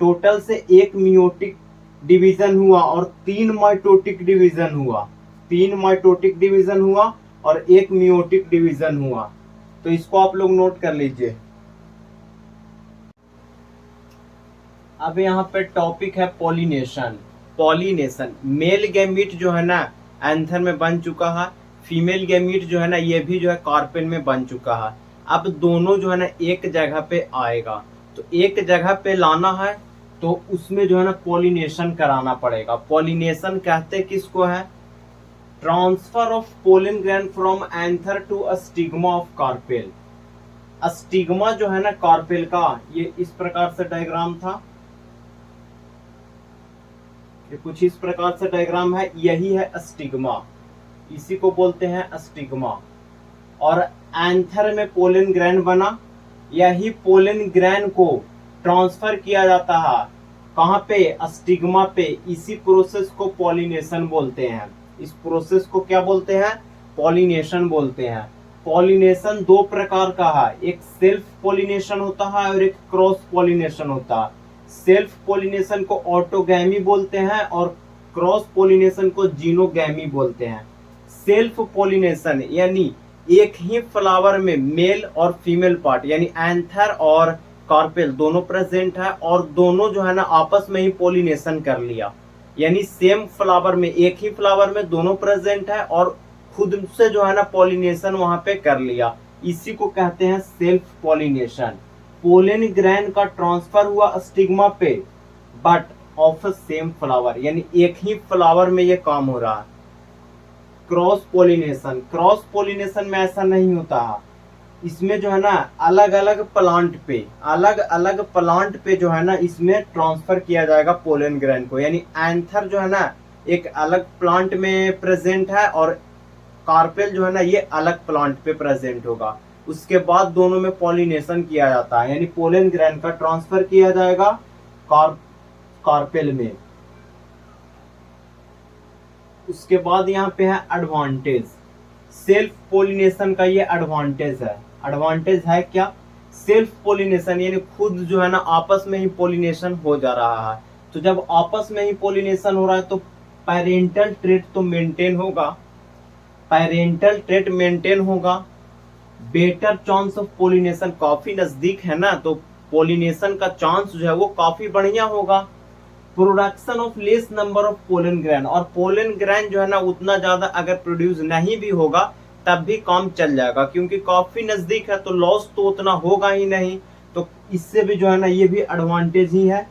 टोटल से एक मियोटिक डिवीजन हुआ और 3 माइटोटिक डिवीजन हुआ, 3 माइटोटिक डिवीजन हुआ और एक मियोटिक डिवीजन हुआ। तो इसको आप लोग नोट कर लीजिए। अब यहाँ पे टॉपिक है पॉलिनेशन। पॉलिनेशन, मेल गैमीट जो है ना एंथर में बन चुका है, फीमेल गैमीट जो है ना ये भी जो है कार्पेल में बन चुका है। अब दोनों जो है ना एक जगह पे आएगा, तो एक जगह पे लाना है तो उसमें जो है ना पॉलिनेशन कराना पड़ेगा। पॉलिनेशन कहते किसको है, transfer of pollen grain from anther to a stigma of carpel. Stigma जो है ना कार्पेल का, ये इस प्रकार से डायग्राम था, ये कुछ इस प्रकार से डायग्राम है, यही है स्टिग्मा, इसी को बोलते हैं स्टिग्मा। और एंथर में पोलन ग्रेन बना, यही पोलन ग्रेन को ट्रांसफर किया जाता है कहाँ पे, स्टिग्मा पे। इसी प्रोसेस को पॉलिनेशन बोलते हैं। इस प्रोसेस को क्या बोलते हैं, पॉलिनेशन बोलते हैं। पॉलिनेशन 2 प्रकार का है, एक सेल्फ पॉलिनेशन होता है और एक क्रॉस पॉलिनेशन होता है। सेल्फ पॉलिनेशन को ऑटोगैमी बोलते हैं और क्रॉस पॉलिनेशन को जीनोगैमी बोलते हैं। सेल्फ पॉलिनेशन यानी एक ही फ्लावर में मेल और फीमेल पार्ट यानी एंथर और कार्पेल दोनों प्रेजेंट है, और दोनों जो है ना आपस में ही पॉलिनेशन कर लिया, यानी सेम फ्लावर में, एक ही फ्लावर में दोनों प्रेजेंट है और खुद से जो है ना पॉलिनेशन वहां पे कर लिया। इसी को कहते हैं सेल्फ पॉलिनेशन। पोलन ग्रेन का ट्रांसफर हुआ स्टिग्मा पे, बट ऑफ सेम फ्लावर, यानी एक ही फ्लावर में ये काम हो रहा है। क्रॉस पॉलिनेशन, क्रॉस पॉलिनेशन में ऐसा नहीं होता है, इसमें जो है ना अलग अलग प्लांट पे, अलग अलग प्लांट पे जो है ना इसमें ट्रांसफर किया जाएगा पोलन ग्रेन को। यानी एंथर जो है ना एक अलग प्लांट में प्रेजेंट है और कार्पेल जो है ना ये अलग प्लांट पे प्रेजेंट होगा। उसके बाद दोनों में पॉलिनेशन किया जाता है, यानी पोलन ग्रेन का ट्रांसफर किया जाएगा कार्पेल में। उसके बाद यहाँ पे है एडवांटेज, सेल्फ पॉलिनेशन का ये एडवांटेज है। एडवांटेज है क्या, सेल्फ पॉलिनेशन यानी खुद जो है ना आपस में ही पॉलिनेशन हो जा रहा है। तो जब आपस में ही पॉलिनेशन हो रहा है तो पेरेंटल ट्रेट तो मेंटेन होगा, पेरेंटल ट्रेट मेंटेन होगा। बेटर चांस ऑफ पॉलिनेशन, काफी नजदीक है ना तो पॉलिनेशन का चांस जो है वो काफी बढ़िया होगा। Production of less number of pollen grain, और पोलन ग्रेन जो है ना उतना ज्यादा अगर प्रोड्यूस नहीं भी होगा तब भी काम चल जाएगा, क्योंकि काफी नजदीक है तो लॉस तो उतना होगा ही नहीं। तो इससे भी जो है ना ये भी एडवांटेज ही है।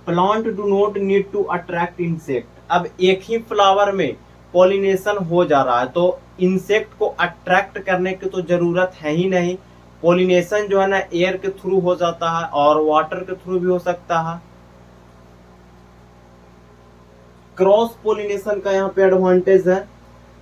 Plant do not need to attract insect. अब एक ही फ्लावर में पॉलिनेशन हो जा रहा है तो इंसेक्ट को अट्रैक्ट करने की तो जरूरत है ही नहीं। पॉलिनेशन जो है ना एयर के थ्रू हो जाता है और वाटर के थ्रू भी हो सकता है। क्रॉस पोलिनेशन का यहाँ पे एडवांटेज है।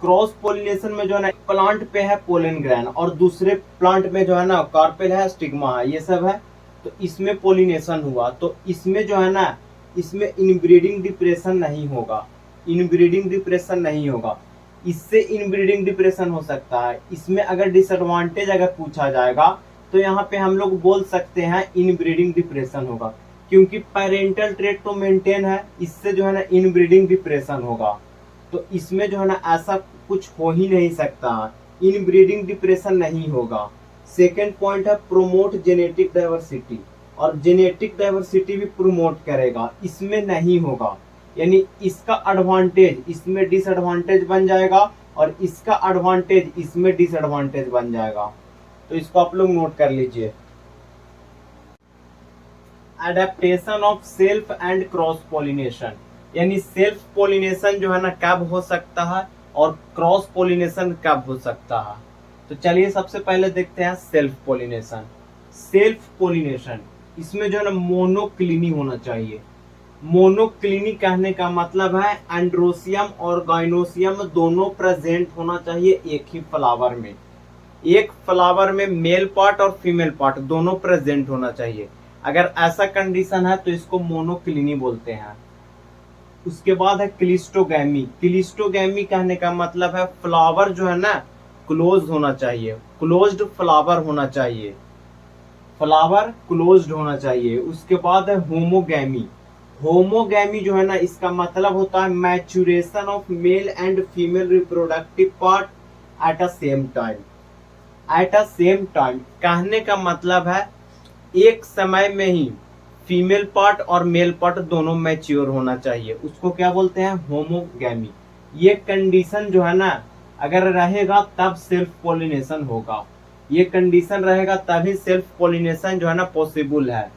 क्रॉस पोलिनेशन में जो है ना प्लांट पे है पोलन ग्रैन और दूसरे प्लांट में जो है ना कार्पेल है, स्टिग्मा है, ये सब है। तो इसमें पोलिनेशन हुआ तो इसमें जो है ना इसमें इनब्रीडिंग डिप्रेशन नहीं होगा। इनब्रीडिंग डिप्रेशन नहीं होगा, इससे इनब्रीडिंग डिप्रेशन हो सकता है। इसमें अगर डिसएडवांटेज अगर पूछा जाएगा तो यहाँ पे हम लोग बोल सकते हैं इनब्रीडिंग डिप्रेशन होगा, क्योंकि पेरेंटल ट्रेट तो मेंटेन है, इससे जो है ना इनब्रीडिंग डिप्रेशन होगा। तो इसमें जो है ना ऐसा कुछ हो ही नहीं सकता, इनब्रीडिंग डिप्रेशन नहीं होगा। सेकेंड पॉइंट है प्रोमोट जेनेटिक डाइवर्सिटी, और जेनेटिक डाइवर्सिटी भी प्रोमोट करेगा, इसमें नहीं होगा। यानी इसका एडवांटेज इसमें डिसएडवांटेज बन जाएगा और इसका एडवांटेज इसमें डिसएडवांटेज बन जाएगा। तो इसको आप लोग नोट कर लीजिए। Adaptation of self and cross pollination, यानी सेल्फ पोलिनेशन जो है ना कब हो सकता है और क्रॉस पोलिनेशन कब हो सकता है। तो चलिए सबसे पहले देखते हैं सेल्फ पोलिनेशन। सेल्फ पोलिनेशन इसमें जो है ना मोनोक्लिनी होना चाहिए। मोनोक्लिनी कहने का मतलब है एंड्रोसियम और गाइनोसियम दोनों प्रेजेंट होना चाहिए एक ही फ्लावर में। एक फ्लावर में मेल पार्ट और फीमेल पार्ट दोनों प्रेजेंट होना चाहिए। अगर ऐसा कंडीशन है तो इसको मोनोक्लिनी बोलते हैं। उसके बाद है क्लिस्टोगैमी। क्लिस्टोगैमी कहने का मतलब है फ्लावर जो है ना क्लोज होना चाहिए, क्लोज्ड फ्लावर होना चाहिए, फ्लावर क्लोज्ड होना चाहिए। उसके बाद है होमोगैमी। होमोगैमी जो है ना इसका मतलब होता है maturation of male and female reproductive part at a same time. At a same time कहने का मतलब है एक समय में ही फीमेल पार्ट और मेल पार्ट दोनों मैच्योर होना चाहिए, उसको क्या बोलते हैं होमोगैमी। ये कंडीशन जो है ना अगर रहेगा तब सेल्फ पोलिनेशन होगा, ये कंडीशन रहेगा तभी सेल्फ पोलिनेशन जो है ना पॉसिबल है।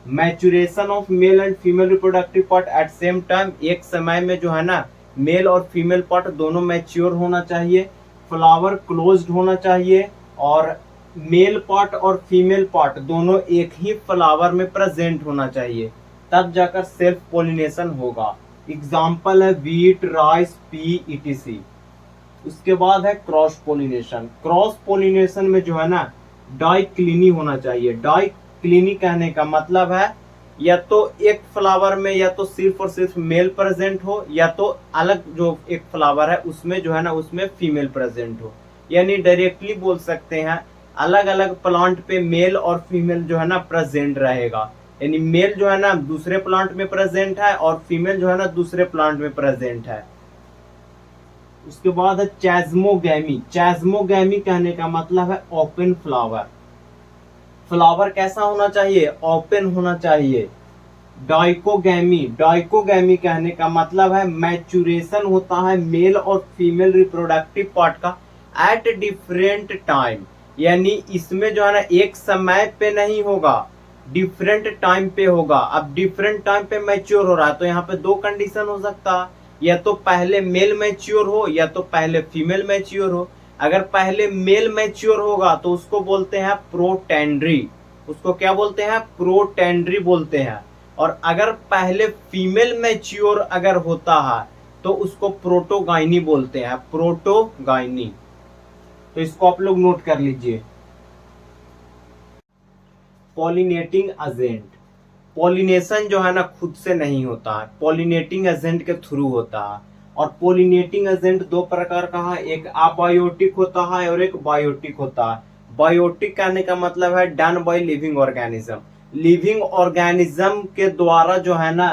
Maturation of male and female reproductive part at same time, एक समय में जो है ना मेल और फीमेल पार्ट दोनों मैच्योर होना चाहिए, फ्लावर क्लोज्ड होना चाहिए और मेल पार्ट और फीमेल पार्ट दोनों एक ही फ्लावर में प्रेजेंट होना चाहिए, तब जाकर सेल्फ पोलिनेशन होगा। एग्जाम्पल है वीट, राइस, पी etc। उसके बाद है क्रॉस पोलिनेशन। क्रॉस पोलिनेशन में जो है ना डाइक्लिनी होना चाहिए। डाइक्लिनी कहने का मतलब है या तो एक फ्लावर में या तो सिर्फ और सिर्फ मेल प्रेजेंट हो, या तो अलग जो एक फ्लावर है उसमें जो है ना उसमें फीमेल प्रेजेंट हो। यानी डायरेक्टली बोल सकते हैं अलग अलग प्लांट पे मेल और फीमेल जो है ना प्रेजेंट रहेगा। यानी मेल जो है ना दूसरे प्लांट में प्रेजेंट है और फीमेल जो है ना दूसरे प्लांट में प्रेजेंट है। उसके बाद है चैज्मोगैमी। चैज्मोगैमी कहने का मतलब है ओपन फ्लावर। फ्लावर कैसा होना चाहिए, ओपन होना चाहिए। डाइकोगैमी। डाइकोगैमी कहने का मतलब है मैच्योरेशन होता है मेल और फीमेल रिप्रोडक्टिव पार्ट का एट डिफरेंट टाइम। यानी इसमें जो है ना एक समय पे नहीं होगा, डिफरेंट टाइम पे होगा। अब डिफरेंट टाइम पे मैच्योर हो रहा है तो यहाँ पे दो कंडीशन हो सकता है, या तो पहले मेल मैच्योर हो या तो पहले फीमेल मैच्योर हो। अगर पहले मेल मैच्योर होगा तो उसको बोलते हैं प्रोटेंड्री, उसको क्या बोलते हैं प्रोटेंड्री बोलते हैं। और अगर पहले फीमेल मैच्योर अगर होता है तो उसको प्रोटोगाइनी बोलते हैं, प्रोटोगाइनी। तो इसको आप लोग नोट कर लीजिए। Pollinating agent. पॉलिनेशन जो है ना खुद से नहीं होता है, पॉलिनेटिंग एजेंट के थ्रू होता है। और पॉलिनेटिंग एजेंट दो प्रकार का है, एक अबायोटिक होता है और एक बायोटिक होता है। बायोटिक कहने का मतलब है done by living organism. Living organism के द्वारा जो है ना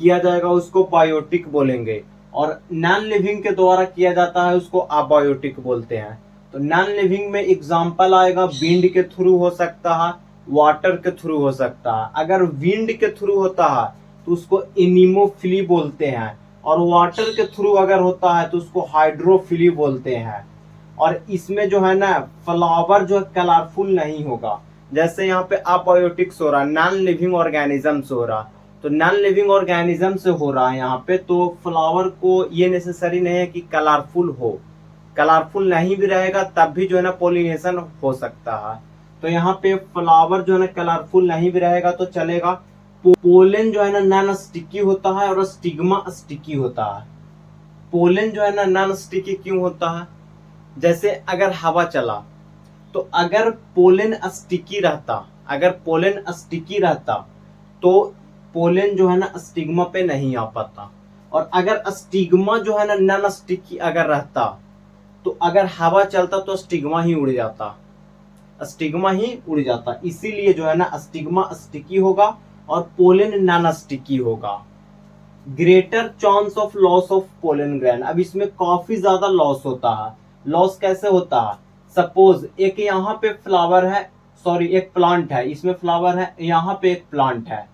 किया जाएगा उसको बायोटिक बोलेंगे, और नॉन लिविंग के द्वारा किया जाता है उसको अबायोटिक बोलते हैं। तो नॉन लिविंग में एग्जांपल आएगा विंड के थ्रू हो सकता है, वाटर के थ्रू हो सकता है। अगर विंड के थ्रू होता है तो उसको एनीमोफिली बोलते हैं, और वाटर के थ्रू अगर होता है तो उसको हाइड्रोफिली बोलते हैं। और इसमें जो है ना फ्लावर जो है कलरफुल नहीं होगा। जैसे यहाँ पे अबायोटिक्स हो रहा है, नॉन लिविंग ऑर्गेनिजम्स हो रहा, तो नॉन लिविंग ऑर्गेनिज्म से हो रहा है यहाँ पे, तो फ्लावर को ये नेसेसरी नहीं है कि कलरफुल हो, कलरफुल नहीं भी रहेगा तब भी जो है ना पोलिनेशन हो सकता है। तो यहाँ पे फ्लावर जो है ना कलरफुल नहीं भी रहेगा तो चलेगा। पोलन जो है ना नॉन स्टिकी होता है और स्टिग्मा स्टिकी होता है। पोलन जो है ना नॉन स्टिकी क्यों होता है? जैसे अगर हवा चला तो अगर पोलन स्टिकी रहता, अगर पोलन स्टिकी रहता तो पोलन जो है ना स्टिग्मा पे नहीं आ पाता, और अगर स्टिग्मा जो है ना नॉन स्टिकी अगर रहता तो अगर हवा चलता तो स्टिग्मा ही उड़ जाता, स्टिग्मा ही उड़ जाता। इसीलिए जो है ना स्टिग्मा स्टिकी होगा और पोलन नॉन स्टिकी होगा। Greater chance of loss of pollen grain, अब इसमें काफी ज्यादा लॉस होता है। लॉस कैसे होता है? सपोज एक यहाँ पे फ्लावर है, सॉरी एक प्लांट है, इसमें फ्लावर है, यहाँ पे एक प्लांट है।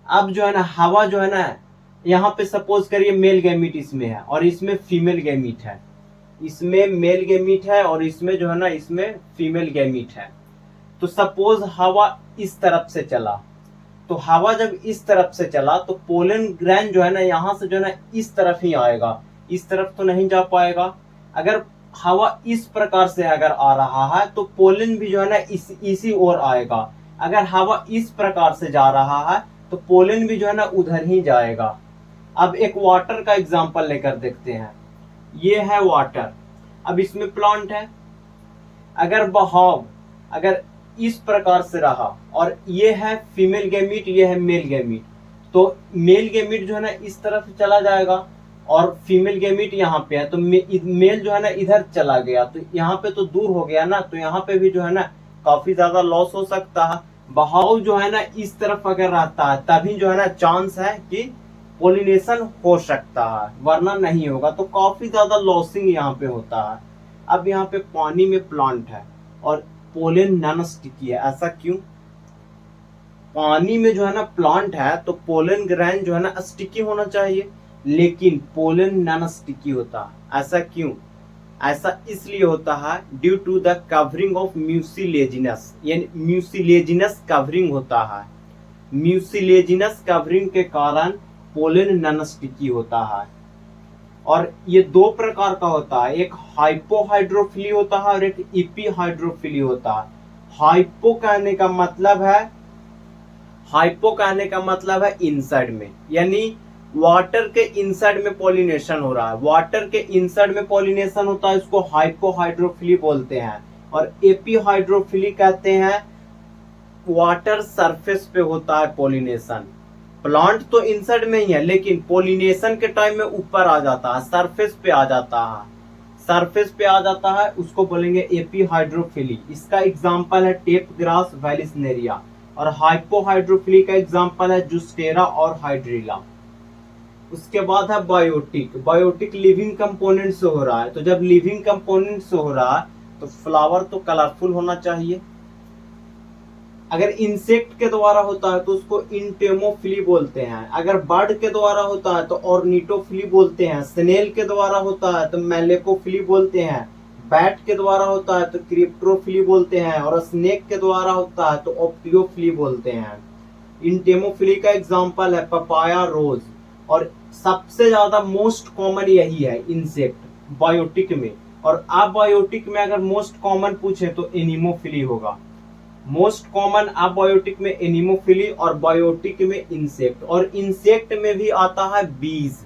अब जो है ना हवा जो है ना यहाँ पे सपोज करिए मेल गैमीट इसमें है और इसमें फीमेल गैमीट है, इसमें मेल गैमीट है और इसमें जो है ना इसमें फीमेल गैमीट है। तो सपोज हवा इस तरफ से चला, तो हवा जब इस तरफ से चला तो पोलन ग्रैन जो है ना यहाँ से जो है ना इस तरफ ही आएगा, इस तरफ तो नहीं जा पाएगा। अगर हवा इस प्रकार से अगर आ रहा है तो पोलन भी जो है ना इसी ओर आएगा। अगर हवा इस प्रकार से जा रहा है तो पोलन भी जो है ना उधर ही जाएगा। अब एक वाटर का एग्जांपल लेकर देखते हैं। ये है वाटर, अब इसमें प्लांट है, अगर बहाव अगर इस प्रकार से रहा और ये है फीमेल गैमीट, ये है मेल गैमीट, तो मेल गैमीट जो है ना इस तरफ चला जाएगा और फीमेल गैमीट यहाँ पे है, तो मेल जो है ना इधर चला गया, तो यहाँ पे तो दूर हो गया ना, तो यहाँ पे भी जो है ना काफी ज्यादा लॉस हो सकता है। बहाव जो है ना इस तरफ अगर रहता है तभी जो है ना चांस है कि पोलिनेशन हो सकता है, वरना नहीं होगा। तो काफी ज्यादा लॉसिंग यहाँ पे होता है। अब यहाँ पे पानी में प्लांट है और पोलन नॉन स्टिकी है, ऐसा क्यों? पानी में जो है ना प्लांट है तो पोलन ग्रैन जो है ना स्टिकी होना चाहिए, लेकिन पोलन नॉन स्टिकी होता है, ऐसा क्यों? ऐसा इसलिए होता है due to the covering of mucilaginous, यानी म्यूसिलेजिनस कवरिंग होता है। म्यूसिलेजिनस कवरिंग के कारण पोलन नॉन स्टिकी होता है। और ये दो प्रकार का होता है, एक हाइपोहाइड्रोफिली होता है और एक इपीहाइड्रोफिली होता है। हाइपो कहने का मतलब है इनसाइड में, यानी वाटर के इनसाइड में पॉलिनेशन हो रहा है, वाटर के इनसाइड में पॉलिनेशन होता है, इसको हाइपोहाइड्रोफिली बोलते हैं। और एपीहाइड्रोफिली कहते हैं वाटर सरफेस पे होता है पॉलिनेशन। प्लांट तो इनसाइड में ही है लेकिन पॉलिनेशन के टाइम में ऊपर आ जाता है, सरफेस पे आ जाता है, सरफेस पे आ जाता है, उसको बोलेंगे एपीहाइड्रोफिली। इसका एग्जांपल है टेप ग्रास वैलिसनेरिया, और हाइपोहाइड्रोफिली का एग्जांपल है जुस्टेरा और हाइड्रिला। उसके बाद है बायोटिक। बायोटिक लिविंग कंपोनेंट से हो रहा है, तो जब लिविंग कंपोनेंट से हो रहा है तो फ्लावर तो कलरफुल होना चाहिए। अगर इंसेक्ट के द्वारा होता है तो उसको इंटेमोफिली बोलते हैं, अगर बर्ड के द्वारा होता है तो ऑर्निटोफिली बोलते हैं, स्नेल के द्वारा होता है तो मैलेकोफिली बोलते हैं, बैट के द्वारा होता है तो क्रिप्टोफिली बोलते हैं, और स्नेक के द्वारा होता है तो ऑप्टियोफिली बोलते हैं। इंटेमोफिली का एग्जांपल है पपाया, रोज, और सबसे ज्यादा मोस्ट कॉमन यही है इंसेक्ट बायोटिक में। और अबायोटिक में अगर मोस्ट कॉमन पूछे तो एनिमोफिली होगा। मोस्ट कॉमन अबायोटिक में एनिमोफिली और बायोटिक में इंसेक्ट। और इंसेक्ट में भी आता है बीज,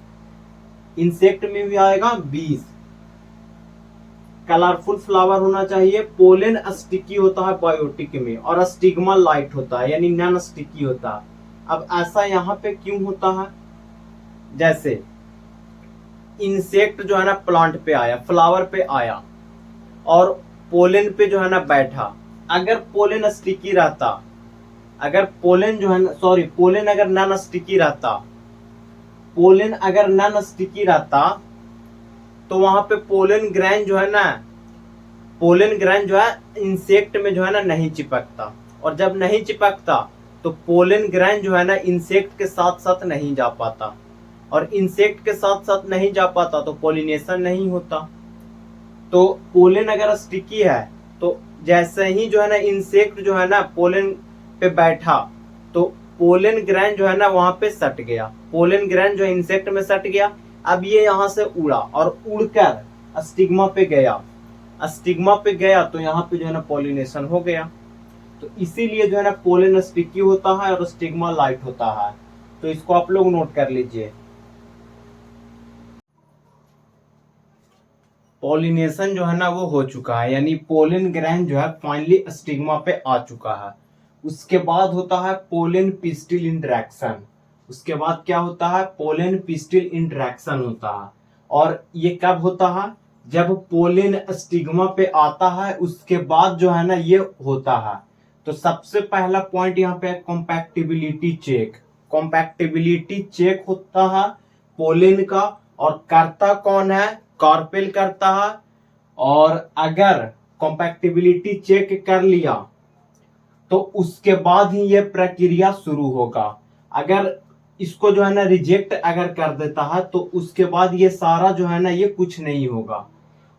इंसेक्ट में भी आएगा बीज। कलरफुल फ्लावर होना चाहिए। पोलन स्टिकी होता है बायोटिक में और स्टिग्मा लाइट होता है, यानी नॉन स्टिकी होता है। अब ऐसा यहाँ पे क्यों होता है? जैसे इंसेक्ट जो है ना प्लांट पे आया, फ्लावर पे आया और पोलन पे जो है ना बैठा। अगर पोलन स्टिकी रहता, अगर पोलन जो है ना पोलन अगर नॉन स्टिकी रहता, पोलन अगर नॉन स्टिकी रहता तो वहां पे पोलन ग्रैन जो है ना, पोलन ग्रैन जो है इंसेक्ट में जो है ना नहीं चिपकता, और जब नहीं चिपकता तो पोलन ग्रैन जो है ना इंसेक्ट के साथ साथ नहीं जा पाता, और इंसेक्ट के साथ साथ नहीं जा पाता तो पोलिनेशन नहीं होता। तो पोलन अगर स्टिकी है तो जैसे ही जो है ना इंसेक्ट जो है ना पोलन पे बैठा तो पोलन ग्रैन जो है ना वहां पे सट गया, पोलन ग्रैन जो इंसेक्ट में सट गया। अब ये यहाँ से उड़ा और उड़कर स्टिग्मा पे गया, स्टिग्मा पे गया तो यहाँ पे जो है ना पॉलिनेशन हो गया। तो इसीलिए जो है ना पोलन स्टिकी होता है और स्टिग्मा लाइट होता है। तो इसको आप लोग नोट कर लीजिए। पॉलिनेशन जो है ना वो हो चुका है, यानी पोलन ग्रैन जो है फाइनली स्टिग्मा पे आ चुका है। उसके बाद होता है पोलन पिस्टिल इंटरेक्शन। उसके बाद क्या होता है? पोलन पिस्टिल इंटरेक्शन होता है। और ये कब होता है? जब पोलन स्टिग्मा पे आता है उसके बाद जो है ना ये होता है। तो सबसे पहला पॉइंट यहाँ पे कॉम्पैक्टिबिलिटी चेक। कॉम्पैक्टिबिलिटी चेक होता है पोलन का, और करता कौन है? कार्पेल करता है। और अगर कॉम्पैक्टिबिलिटी चेक कर लिया तो उसके बाद ही ये प्रक्रिया शुरू होगा। अगर इसको जो है ना रिजेक्ट अगर कर देता है तो उसके बाद ये सारा जो है ना ये कुछ नहीं होगा।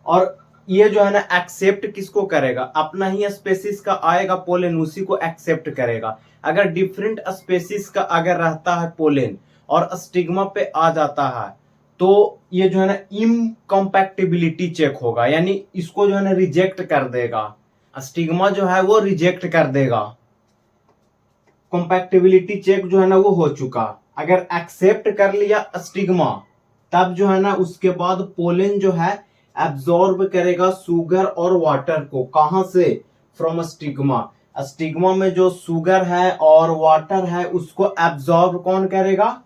और ये जो है ना एक्सेप्ट किसको करेगा? अपना ही स्पेसिस का आएगा पोलन, उसी को एक्सेप्ट करेगा। अगर डिफरेंट स्पेसिस का अगर रहता है पोलन और स्टिग्मा पे आ जाता है तो ये जो है ना इनकॉम्पैक्टिबिलिटी चेक होगा, यानी इसको जो है ना रिजेक्ट कर देगा, स्टिग्मा जो है वो रिजेक्ट कर देगा। कॉम्पैक्टिबिलिटी चेक जो है ना वो हो चुका। अगर एक्सेप्ट कर लिया स्टिग्मा तब जो है ना उसके बाद पोलन जो है एब्जॉर्ब करेगा शुगर और वाटर को। कहां से? From stigma. स्टिग्मा में जो शुगर है और वाटर है उसको एब्जॉर्ब कौन करेगा?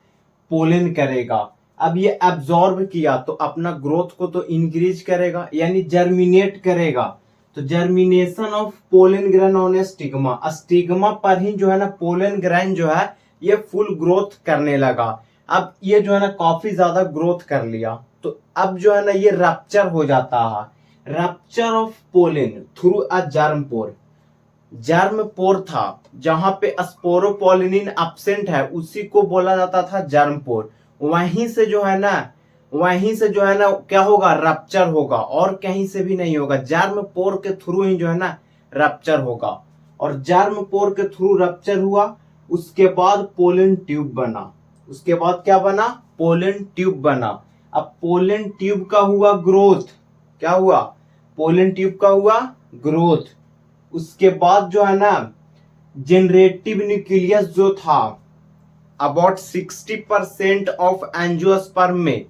पोलन करेगा। अब ये एब्जॉर्ब किया तो अपना ग्रोथ को तो इंक्रीज करेगा, यानी जर्मिनेट करेगा। तो germination of pollen grain on stigma, stigma पर ही जो है ना पोलन ग्रेन जो है ये फुल ग्रोथ करने लगा। अब ये जो है ना काफी ज्यादा ग्रोथ कर लिया तो अब जो है ना ये रप्चर हो जाता है। Rupture of pollen through a germ pore. Germ pore था जहां पे स्पोरोपोलिनिन एब्सेंट है उसी को बोला जाता था जर्म पोर। वहीं से जो है ना क्या होगा? रप्चर होगा, और कहीं से भी नहीं होगा। जर्म पोर के थ्रू ही जो है ना रप्चर होगा। और जर्म पोर के थ्रू रप्चर हुआ, उसके बाद पोलन ट्यूब बना। उसके बाद क्या बना? पोलन ट्यूब बना। अब पोलन ट्यूब का हुआ ग्रोथ। क्या हुआ? पोलन ट्यूब का हुआ ग्रोथ। उसके बाद जो है ना जनरेटिव न्यूक्लियस जो था अबाउट 60% ऑफ एंजियोस्पर्म में,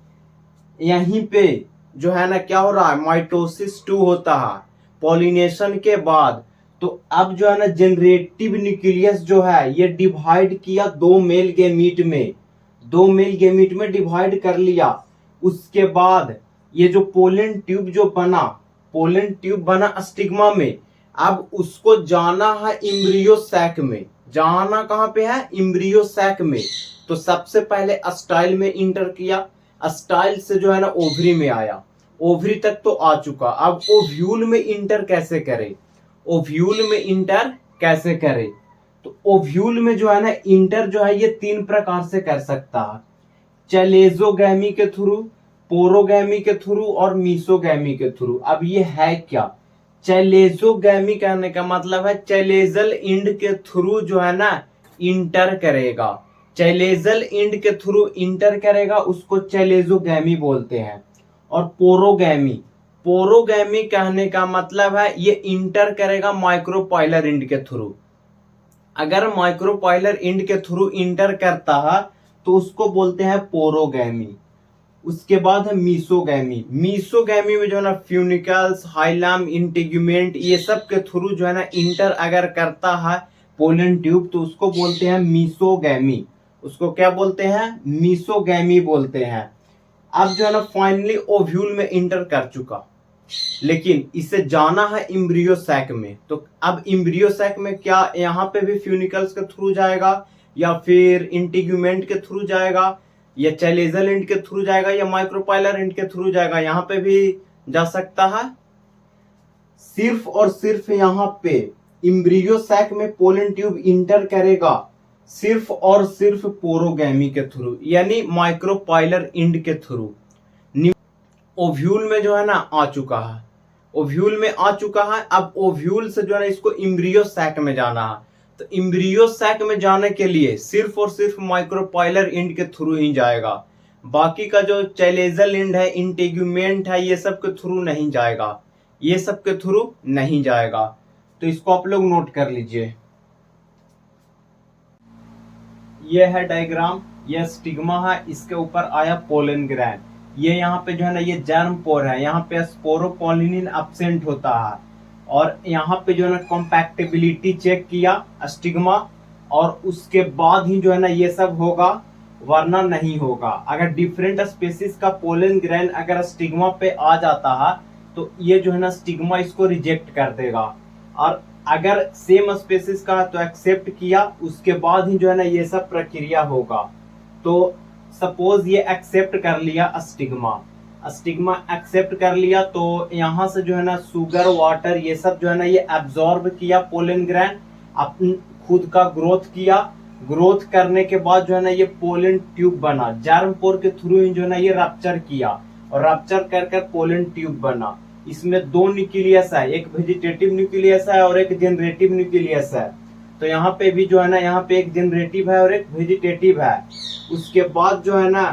यहीं पे जो है ना क्या हो रहा है? माइटोसिस 2 होता है पॉलिनेशन के बाद। तो अब जो है ना जनरेटिव न्यूक्लियस जो है ये डिवाइड किया दो मेल गैमीट में डिवाइड कर लिया। उसके बाद ये जो पोलन ट्यूब बना स्टिग्मा में, अब उसको जाना है इम्ब्रियो सैक में। जाना कहां पे है? इम्ब्रियो सैक में। तो सबसे पहले अस्टाइल में इंटर किया, अस्टाइल से जो है ना ओवरी में आया, ओवरी तक तो आ चुका। अब ओव्यूल में इंटर कैसे करे? तो ओव्यूल में जो है ना इंटर जो है ये 3 प्रकार से कर सकता है, चलेजोगैमी के थ्रू, पोरोगैमी के थ्रू और मीसोगैमी के थ्रू। अब ये है क्या? चलेजोगैमी कहने का मतलब है चलेजल इंड के थ्रू जो है ना इंटर करेगा। चलेजल इंड के थ्रू इंटर करेगा उसको चलेजोगैमी बोलते हैं। और पोरोगैमी कहने का मतलब है ये इंटर करेगा माइक्रोपाइलर इंड के थ्रू। अगर माइक्रोपाइलर इंड के थ्रू इंटर करता है तो उसको बोलते हैं पोरोगैमी। उसके बाद है मीसोगैमी में जो है ना फ्यूनिकल्स, हाइलम, इंटीग्यूमेंट ये सब के थ्रू जो है ना इंटर अगर करता है पोलन ट्यूब तो उसको बोलते हैं मीसोगैमी। उसको क्या बोलते हैं? मीसोगैमी बोलते हैं। अब जो है ना फाइनली ओव्यूल में इंटर कर चुका, लेकिन इसे जाना है इम्ब्रियो सैक में। तो अब इम्ब्रियो सैक में क्या यहाँ पे भी फ्यूनिकल्स के थ्रू जाएगा या फिर इंटीग्यूमेंट के थ्रू जाएगा या चलेजल इंड के थ्रू जाएगा या माइक्रोपाइलर इंड के थ्रू जाएगा? यहाँ पे भी जा सकता है। सिर्फ और सिर्फ यहाँ पे इम्ब्रियो सैक में पोलन ट्यूब इंटर करेगा सिर्फ और सिर्फ पोरोगैमी के थ्रू, यानी माइक्रोपाइलर इंड के थ्रू। ओव्यूल में जो है ना आ चुका है, ओव्यूल में आ चुका है। अब ओव्यूल से जो है ना इसको इम्ब्रियो सैक में जाना है। तो इम्ब्रियो सैक में जाने के लिए सिर्फ और सिर्फ माइक्रोपाइलर इंड के थ्रू ही जाएगा। बाकी का जो चैलेजल इंड है, इंटेग्यूमेंट है, ये सब के थ्रू नहीं जाएगा, ये सब के थ्रू नहीं जाएगा। तो इसको आप लोग नोट कर लीजिए। ये है डायग्राम, ये स्टिग्मा है, इसके ऊपर आया पोलन ग्रैन। ये यहाँ पे जो है ना ये जर्म पोर है, यहाँ पे स्पोरोपोलिनिन एब्सेंट होता है। और यहाँ पे जो है ना कॉम्पैक्टिबिलिटी चेक किया स्टिग्मा, और उसके बाद ही जो है ना ये सब होगा, वरना नहीं होगा। अगर डिफरेंट स्पेसिस का पोलन ग्रैन अगर स्टिग्मा पे आ जाता है तो ये जो है ना स्टिग्मा इसको रिजेक्ट कर देगा। और अगर सेम स्पेसिस का तो एक्सेप्ट किया, उसके बाद ही जो है ना ये सब प्रक्रिया होगा। तो सपोज ये एक्सेप्ट कर लिया स्टिग्मा, स्टिग्मा एक्सेप्ट कर लिया, तो यहाँ से जो है ना शुगर, वाटर, ये सब जो है ना ये एब्जॉर्ब किया पोलन ग्रैन, अपन खुद का ग्रोथ किया। ग्रोथ करने के बाद जो है ना ये पोलन ट्यूब बना, जर्म पोर के थ्रू ही जो है ना ये रप्चर किया, और रप्चर कर कर पोलन ट्यूब बना। इसमें दो न्यूक्लियस है, एक वेजिटेटिव न्यूक्लियस है और एक जनरेटिव न्यूक्लियस है। तो यहाँ पे भी जो है ना यहाँ पे एक जनरेटिव है और एक वेजिटेटिव है। उसके बाद जो है ना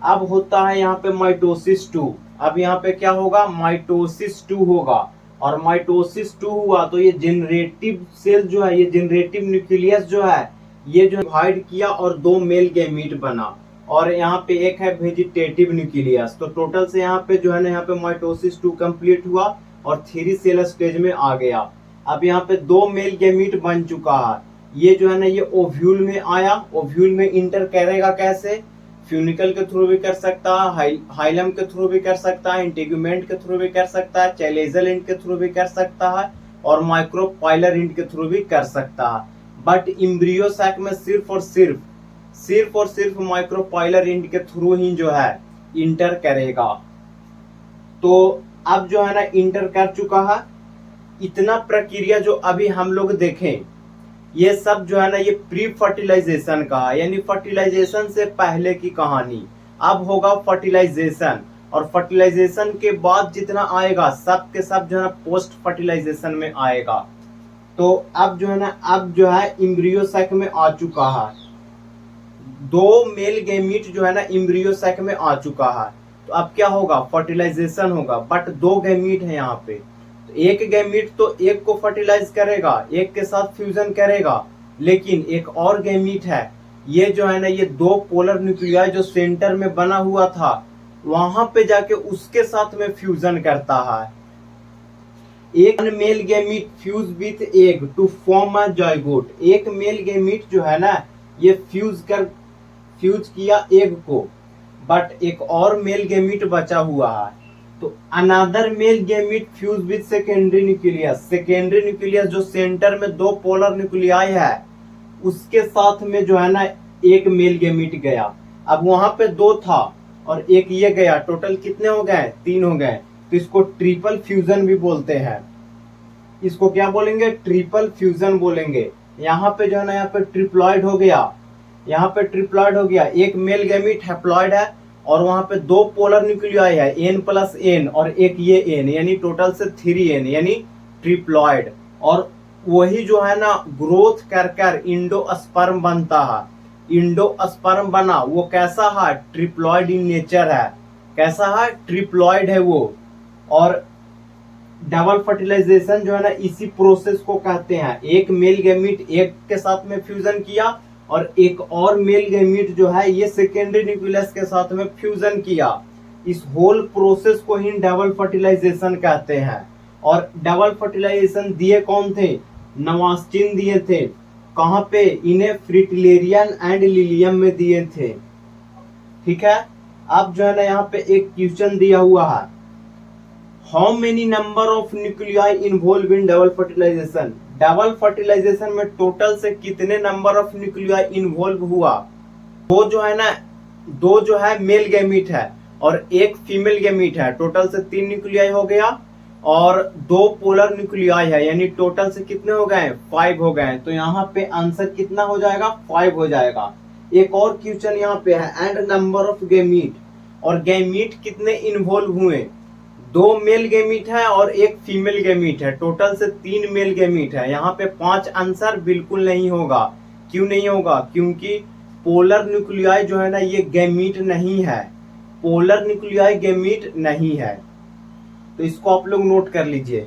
अब होता है यहाँ पे माइटोसिस 2। अब यहाँ पे क्या होगा, माइटोसिस 2 होगा। और माइटोसिस 2 हुआ तो ये जनरेटिव सेल जो है, ये जनरेटिव न्यूक्लियस जो है, ये जो डिवाइड किया और दो मेल गैमीट बना। और यहाँ पे एक है वेजिटेटिव न्यूक्लियस। तो टोटल से यहाँ पे जो है ना यहाँ पे माइटोसिस 2 कंप्लीट हुआ और 3 सेल स्टेज में आ गया। अब यहाँ पे दो मेल गैमीट बन चुका है। ये जो है ना ये ओव्यूल में आया, ओव्यूल में इंटर करेगा कैसे, फ्यूनिकल के थ्रू भी कर सकता है, हाइलम के थ्रू भी कर सकता है, इंटेगुमेंट के थ्रू भी कर सकता है, चैलेजल इंड के थ्रू भी कर सकता है, और माइक्रोपाइलर इंड के थ्रू भी कर सकता है। बट इम्ब्रियो सैक में सिर्फ और सिर्फ माइक्रोपाइलर इंड के थ्रू ही जो है इंटर करेगा। तो अब जो है ना इंटर कर चुका है। इतना प्रक्रिया जो अभी हम लोग देखें, ये सब जो है ना ये प्री फर्टिलाइजेशन का है, यानी फर्टिलाइजेशन से पहले की कहानी। अब होगा फर्टिलाइजेशन, और फर्टिलाइजेशन के बाद जितना आएगा सब के सब जो है ना पोस्ट फर्टिलाइजेशन में आएगा। तो अब जो है ना अब जो है इम्ब्रियो सैक में आ चुका है, दो मेल गैमीट जो है ना इम्ब्रियो सैक में आ चुका है। तो अब क्या होगा, फर्टिलाइजेशन होगा। बट दो गैमीट है यहाँ पे, तो एक गैमीट तो एक को फर्टिलाइज करेगा, एक के साथ फ्यूजन करेगा, लेकिन एक और गैमीट है, ये जो है ना ये दो पोलर न्यूक्लियाई जो सेंटर में बना हुआ था, वहां पे जाके उसके साथ में फ्यूजन करता है। एक male gamete fuse with egg to form a zygote. एक मेल गैमीट जो है ना ये फ्यूज किया एग को, बट एक और मेल गैमीट बचा हुआ है। तो another mail gamete fuse with secondary nucleus. Secondary nucleus जो सेंटर में दो पोलर न्यूक्लियाई है, उसके साथ में जो है ना एक मेल गैमीट गया। अब वहां पे दो था और एक ये गया, टोटल कितने हो गए, 3 हो गए। तो इसको ट्रिपल फ्यूजन भी बोलते हैं। इसको क्या बोलेंगे, ट्रिपल फ्यूजन बोलेंगे। यहाँ पे जो है ना यहाँ पे ट्रिप्लॉइड हो गया, यहाँ पे ट्रिप्लॉइड हो गया। एक मेल गैमीट हैप्लॉइड है और वहां पे दो पोलर न्यूक्लियाई है, N+N, और एक ये N, यानी टोटल से 3N, यानी ट्रिप्लॉइड। और वही जो है ना ग्रोथ कर कर इंडोस्पर्म बनता है। इंडोस्पर्म बना, वो कैसा है, ट्रिप्लॉइड इन नेचर है। कैसा है, ट्रिप्लॉइड है वो। और डबल फर्टिलाइजेशन जो है ना इसी प्रोसेस को कहते हैं। एक मेल गैमीट एक के साथ में फ्यूजन किया और एक और मेल गैमीट जो है ये सेकेंडरी न्यूक्लियस के साथ में फ्यूजन किया। इस होल प्रोसेस को ही डबल फर्टिलाइजेशन कहते हैं। और डबल फर्टिलाइजेशन दिए कौन थे, नवास्टिन दिए थे। कहाँ पे, इन्हें फ्रिटिलेरियन एंड लिलियम में दिए थे। ठीक है। अब जो है ना यहाँ पे एक क्वेश्चन दिया हुआ है, how many number of nuclei involve in double fertilization. Double fertilization में टोटल से कितने नंबर ऑफ न्यूक्लियाई इन्वॉल्व हुआ। दो जो है मेल गैमीट है और एक फीमेल गैमीट है, टोटल से 3 न्यूक्लियाई हो गया। और दो पोलर न्यूक्लियाई है, यानी टोटल से कितने हो गए, 5 हो गए। तो यहाँ पे आंसर कितना हो जाएगा, 5 हो जाएगा। एक और क्वेश्चन यहाँ पे है, एंड नंबर ऑफ गैमीट, और गैमीट कितने इन्वॉल्व हुए, 2 मेल गैमीट है और 1 फीमेल गैमीट है, टोटल से 3 मेल गैमीट है। यहाँ पे 5 आंसर बिल्कुल नहीं होगा। क्यों नहीं होगा? क्योंकि पोलर न्यूक्लियाई जो है ना ये गैमीट नहीं है, पोलर न्यूक्लियाई गैमीट नहीं है। तो इसको आप लोग नोट कर लीजिए।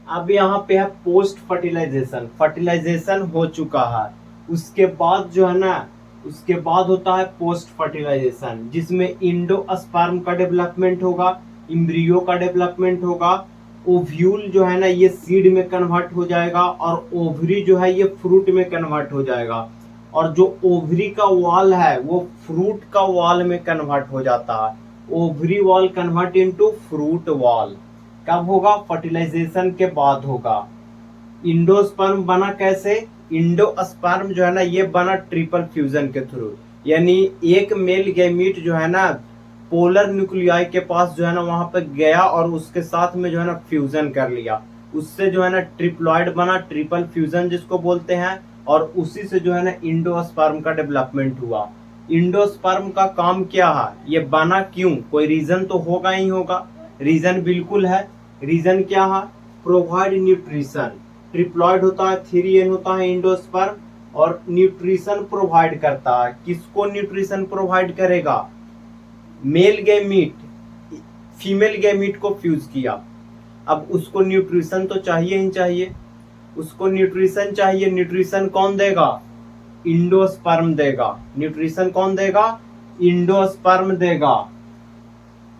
अब यहाँ पे है पोस्ट फर्टिलाइजेशन, फर्टिलाइजेशन हो चुका है, उसके बाद जो है ना, उसके बाद होता है पोस्ट फर्टिलाइजेशन, जिसमें इंडोस्पर्म का डेवलपमेंट होगा, एम्ब्रियो का डेवलपमेंट होगा, ओव्यूल जो है ना ये सीड में कन्वर्ट हो जाएगा और ओवरी जो है ये फ्रूट में कन्वर्ट हो जाएगा, और जो ओवरी का वॉल है वो फ्रूट का वॉल में कन्वर्ट हो जाता है। Ovary wall convert into fruit wall कब होगा? फर्टिलाइजेशन के बाद होगा। इंडोस्पर्म बना कैसे? इंडोस्पर्म जो है ना ये बना ट्रिपल फ्यूजन के थ्रू, यानी एक मेल गैमीट जो है ना पोलर न्यूक्लियाई के पास जो है ना वहां पर गया और उसके साथ में जो है ना फ्यूजन कर लिया, उससे जो है ना ट्रिप्लॉइड बना, ट्रिपल फ्यूजन जिसको बोलते हैं, और उसी से जो है ना इंडोस्पर्म का डेवलपमेंट हुआ। इंडोस्पर्म का काम क्या है? ये बना क्यों? कोई रीजन तो होगा ही होगा। रीजन बिल्कुल है। रीजन क्या है? Provide nutrition. ट्रिप्लॉइड होता है, 3n होता है इंडोस्पर्म, और न्यूट्रिशन प्रोवाइड करता है। किसको न्यूट्रिशन प्रोवाइड करेगा? मेल गैमीट फीमेल गैमीट को फ्यूज किया, अब उसको न्यूट्रिशन तो चाहिए ही चाहिए, उसको न्यूट्रिशन चाहिए। न्यूट्रिशन कौन देगा? इंडोस्पर्म देगा। न्यूट्रिशन कौन देगा? इंडोस्पर्म देगा।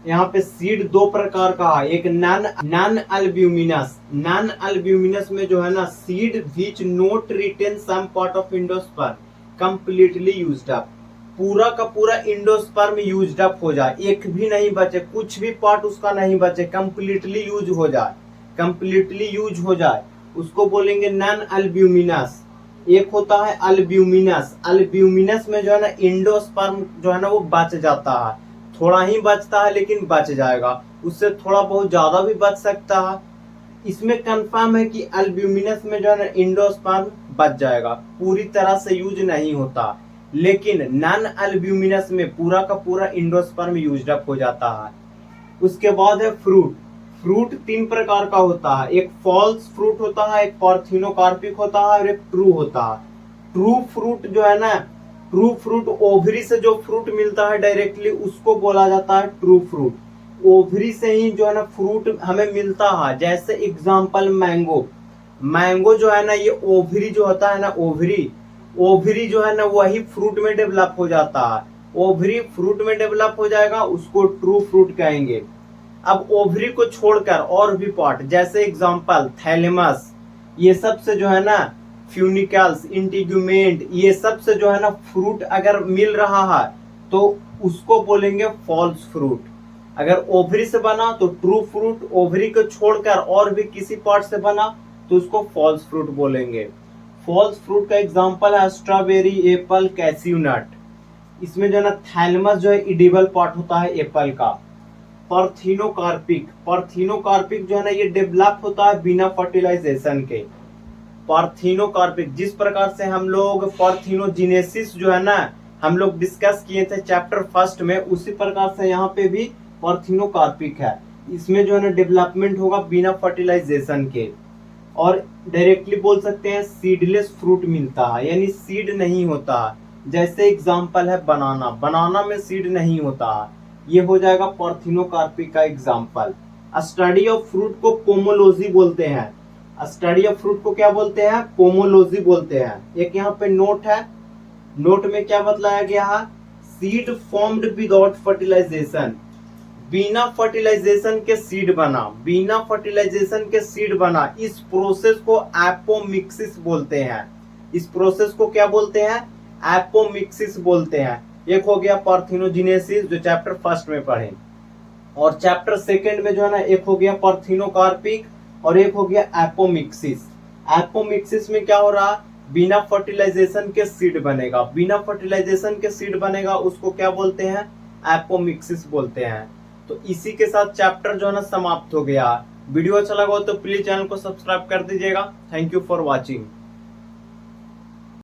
यहाँ पे सीड 2 प्रकार का है, एक नॉन अल्ब्यूमिनस। नॉन अल्ब्यूमिनस में जो है ना seed which not retain some part of endosperm completely used up, पूरा का पूरा इंडोस्पर्म यूज्ड अप हो जाए, एक भी नहीं बचे, कुछ भी पार्ट उसका नहीं बचे, कंप्लीटली यूज हो जाए, कंप्लीटली यूज हो जाए, उसको बोलेंगे नॉन अल्ब्यूमिनस। एक होता है अल्ब्यूमिनस। अल्ब्यूमिनस में जो है ना इंडोस्पर्म जो है ना वो बच जाता है, थोड़ा ही बचता है लेकिन बच जाएगा, उससे थोड़ा बहुत ज्यादा भी बच सकता है। इसमें कंफर्म है कि अल्ब्यूमिनस में जो है ना इंडोस्पर्म बच जाएगा, पूरी तरह से यूज नहीं होता। लेकिन नॉन अल्ब्यूमिनस में पूरा का पूरा इंडोस्पर्म यूज्ड अप हो जाता है। उसके बाद है फ्रूट। फ्रूट 3 प्रकार का होता है, एक फॉल्स फ्रूट होता है, एक पार्थिनोकार्पिक होता है और एक ट्रू होता है। ट्रू फ्रूट जो है ना, ट्रू फ्रूट ओवरी से जो फ्रूट मिलता है डायरेक्टली उसको बोला जाता है ट्रू फ्रूट। ओवरी से ही जो है ना फ्रूट हमें मिलता है, जैसे एग्जांपल मैंगो। मैंगो जो है ना ये ओवरी जो होता है ना, ओवरी जो है ना वही फ्रूट में डेवलप हो जाता है। ओवरी फ्रूट में डेवलप हो जाएगा, उसको ट्रू फ्रूट कहेंगे। अब ओवरी को छोड़कर और भी पार्ट, जैसे एग्जांपल थैलेमस, ये सब से जो है ना फ्यूनिकल्स, इंटीग्यूमेंट, ये सब से जो है ना फ्रूट अगर मिल रहा है तो उसको बोलेंगे फॉल्स फ्रूट। अगर ओवरी से बना तो ट्रू फ्रूट, ओवरी को छोड़कर और भी किसी पार्ट से बना तो उसको फॉल्स फ्रूट बोलेंगे। फॉल्स फ्रूट का एग्जांपल है स्ट्रॉबेरी, एप्पल, कैस्यू नट। इसमें जो है ना थैलेमस जो है एडिबल पार्ट होता है एप्पल का। पार्थिनोकार्पिक, पार्थिनोकार्पिक जो है ना ये डेवलप होता है बिना फर्टिलाइजेशन के। पार्थिनोकार्पिक जिस प्रकार से हम लोग पार्थिनोजेनेसिस जो है ना हम लोग डिस्कस किए थे चैप्टर 1 में, उसी प्रकार से यहाँ पे भी पार्थिनोकार्पिक है। इसमें जो है ना डेवलपमेंट होगा बिना फर्टिलाइजेशन के, और डायरेक्टली बोल सकते हैं सीडलेस फ्रूट मिलता है, यानी सीड नहीं होता है। जैसे एग्जांपल है बनाना, बनाना में सीड नहीं होता है, ये हो जाएगा पार्थिनोकार्पिक का एग्जांपल। स्टडी ऑफ फ्रूट को पोमोलॉजी बोलते हैं। स्टडी ऑफ फ्रूट को क्या बोलते हैं? पोमोलॉजी बोलते हैं। एक यहाँ पे नोट है, नोट में क्या बतलाया गया है? सीड फॉर्म्ड विदाउट फर्टिलाइजेशन, बिना फर्टिलाइजेशन के सीड बना, बिना फर्टिलाइजेशन के सीड बना। इस प्रोसेस को एपोमिक्सिस बोलते हैं। इस प्रोसेस को क्या बोलते हैं? एपोमिक्सिस बोलते हैं। एक हो गया पार्थिनोजेनेसिस जो चैप्टर 1 में पढ़े, और चैप्टर 2 में जो है ना एक हो गया पार्थिनोकार्पिक और एक हो गया एपोमिक्सिस। एपोमिक्सिस में क्या हो रहा? बिना फर्टिलाइजेशन के सीड बनेगा, बिना फर्टिलाइजेशन के सीड बनेगा, उसको क्या बोलते हैं? एपोमिक्सिस बोलते हैं। तो इसी के साथ चैप्टर जो है ना समाप्त हो गया। वीडियो अच्छा लगा हो तो प्लीज चैनल को सब्सक्राइब कर दीजिएगा। Thank you for watching.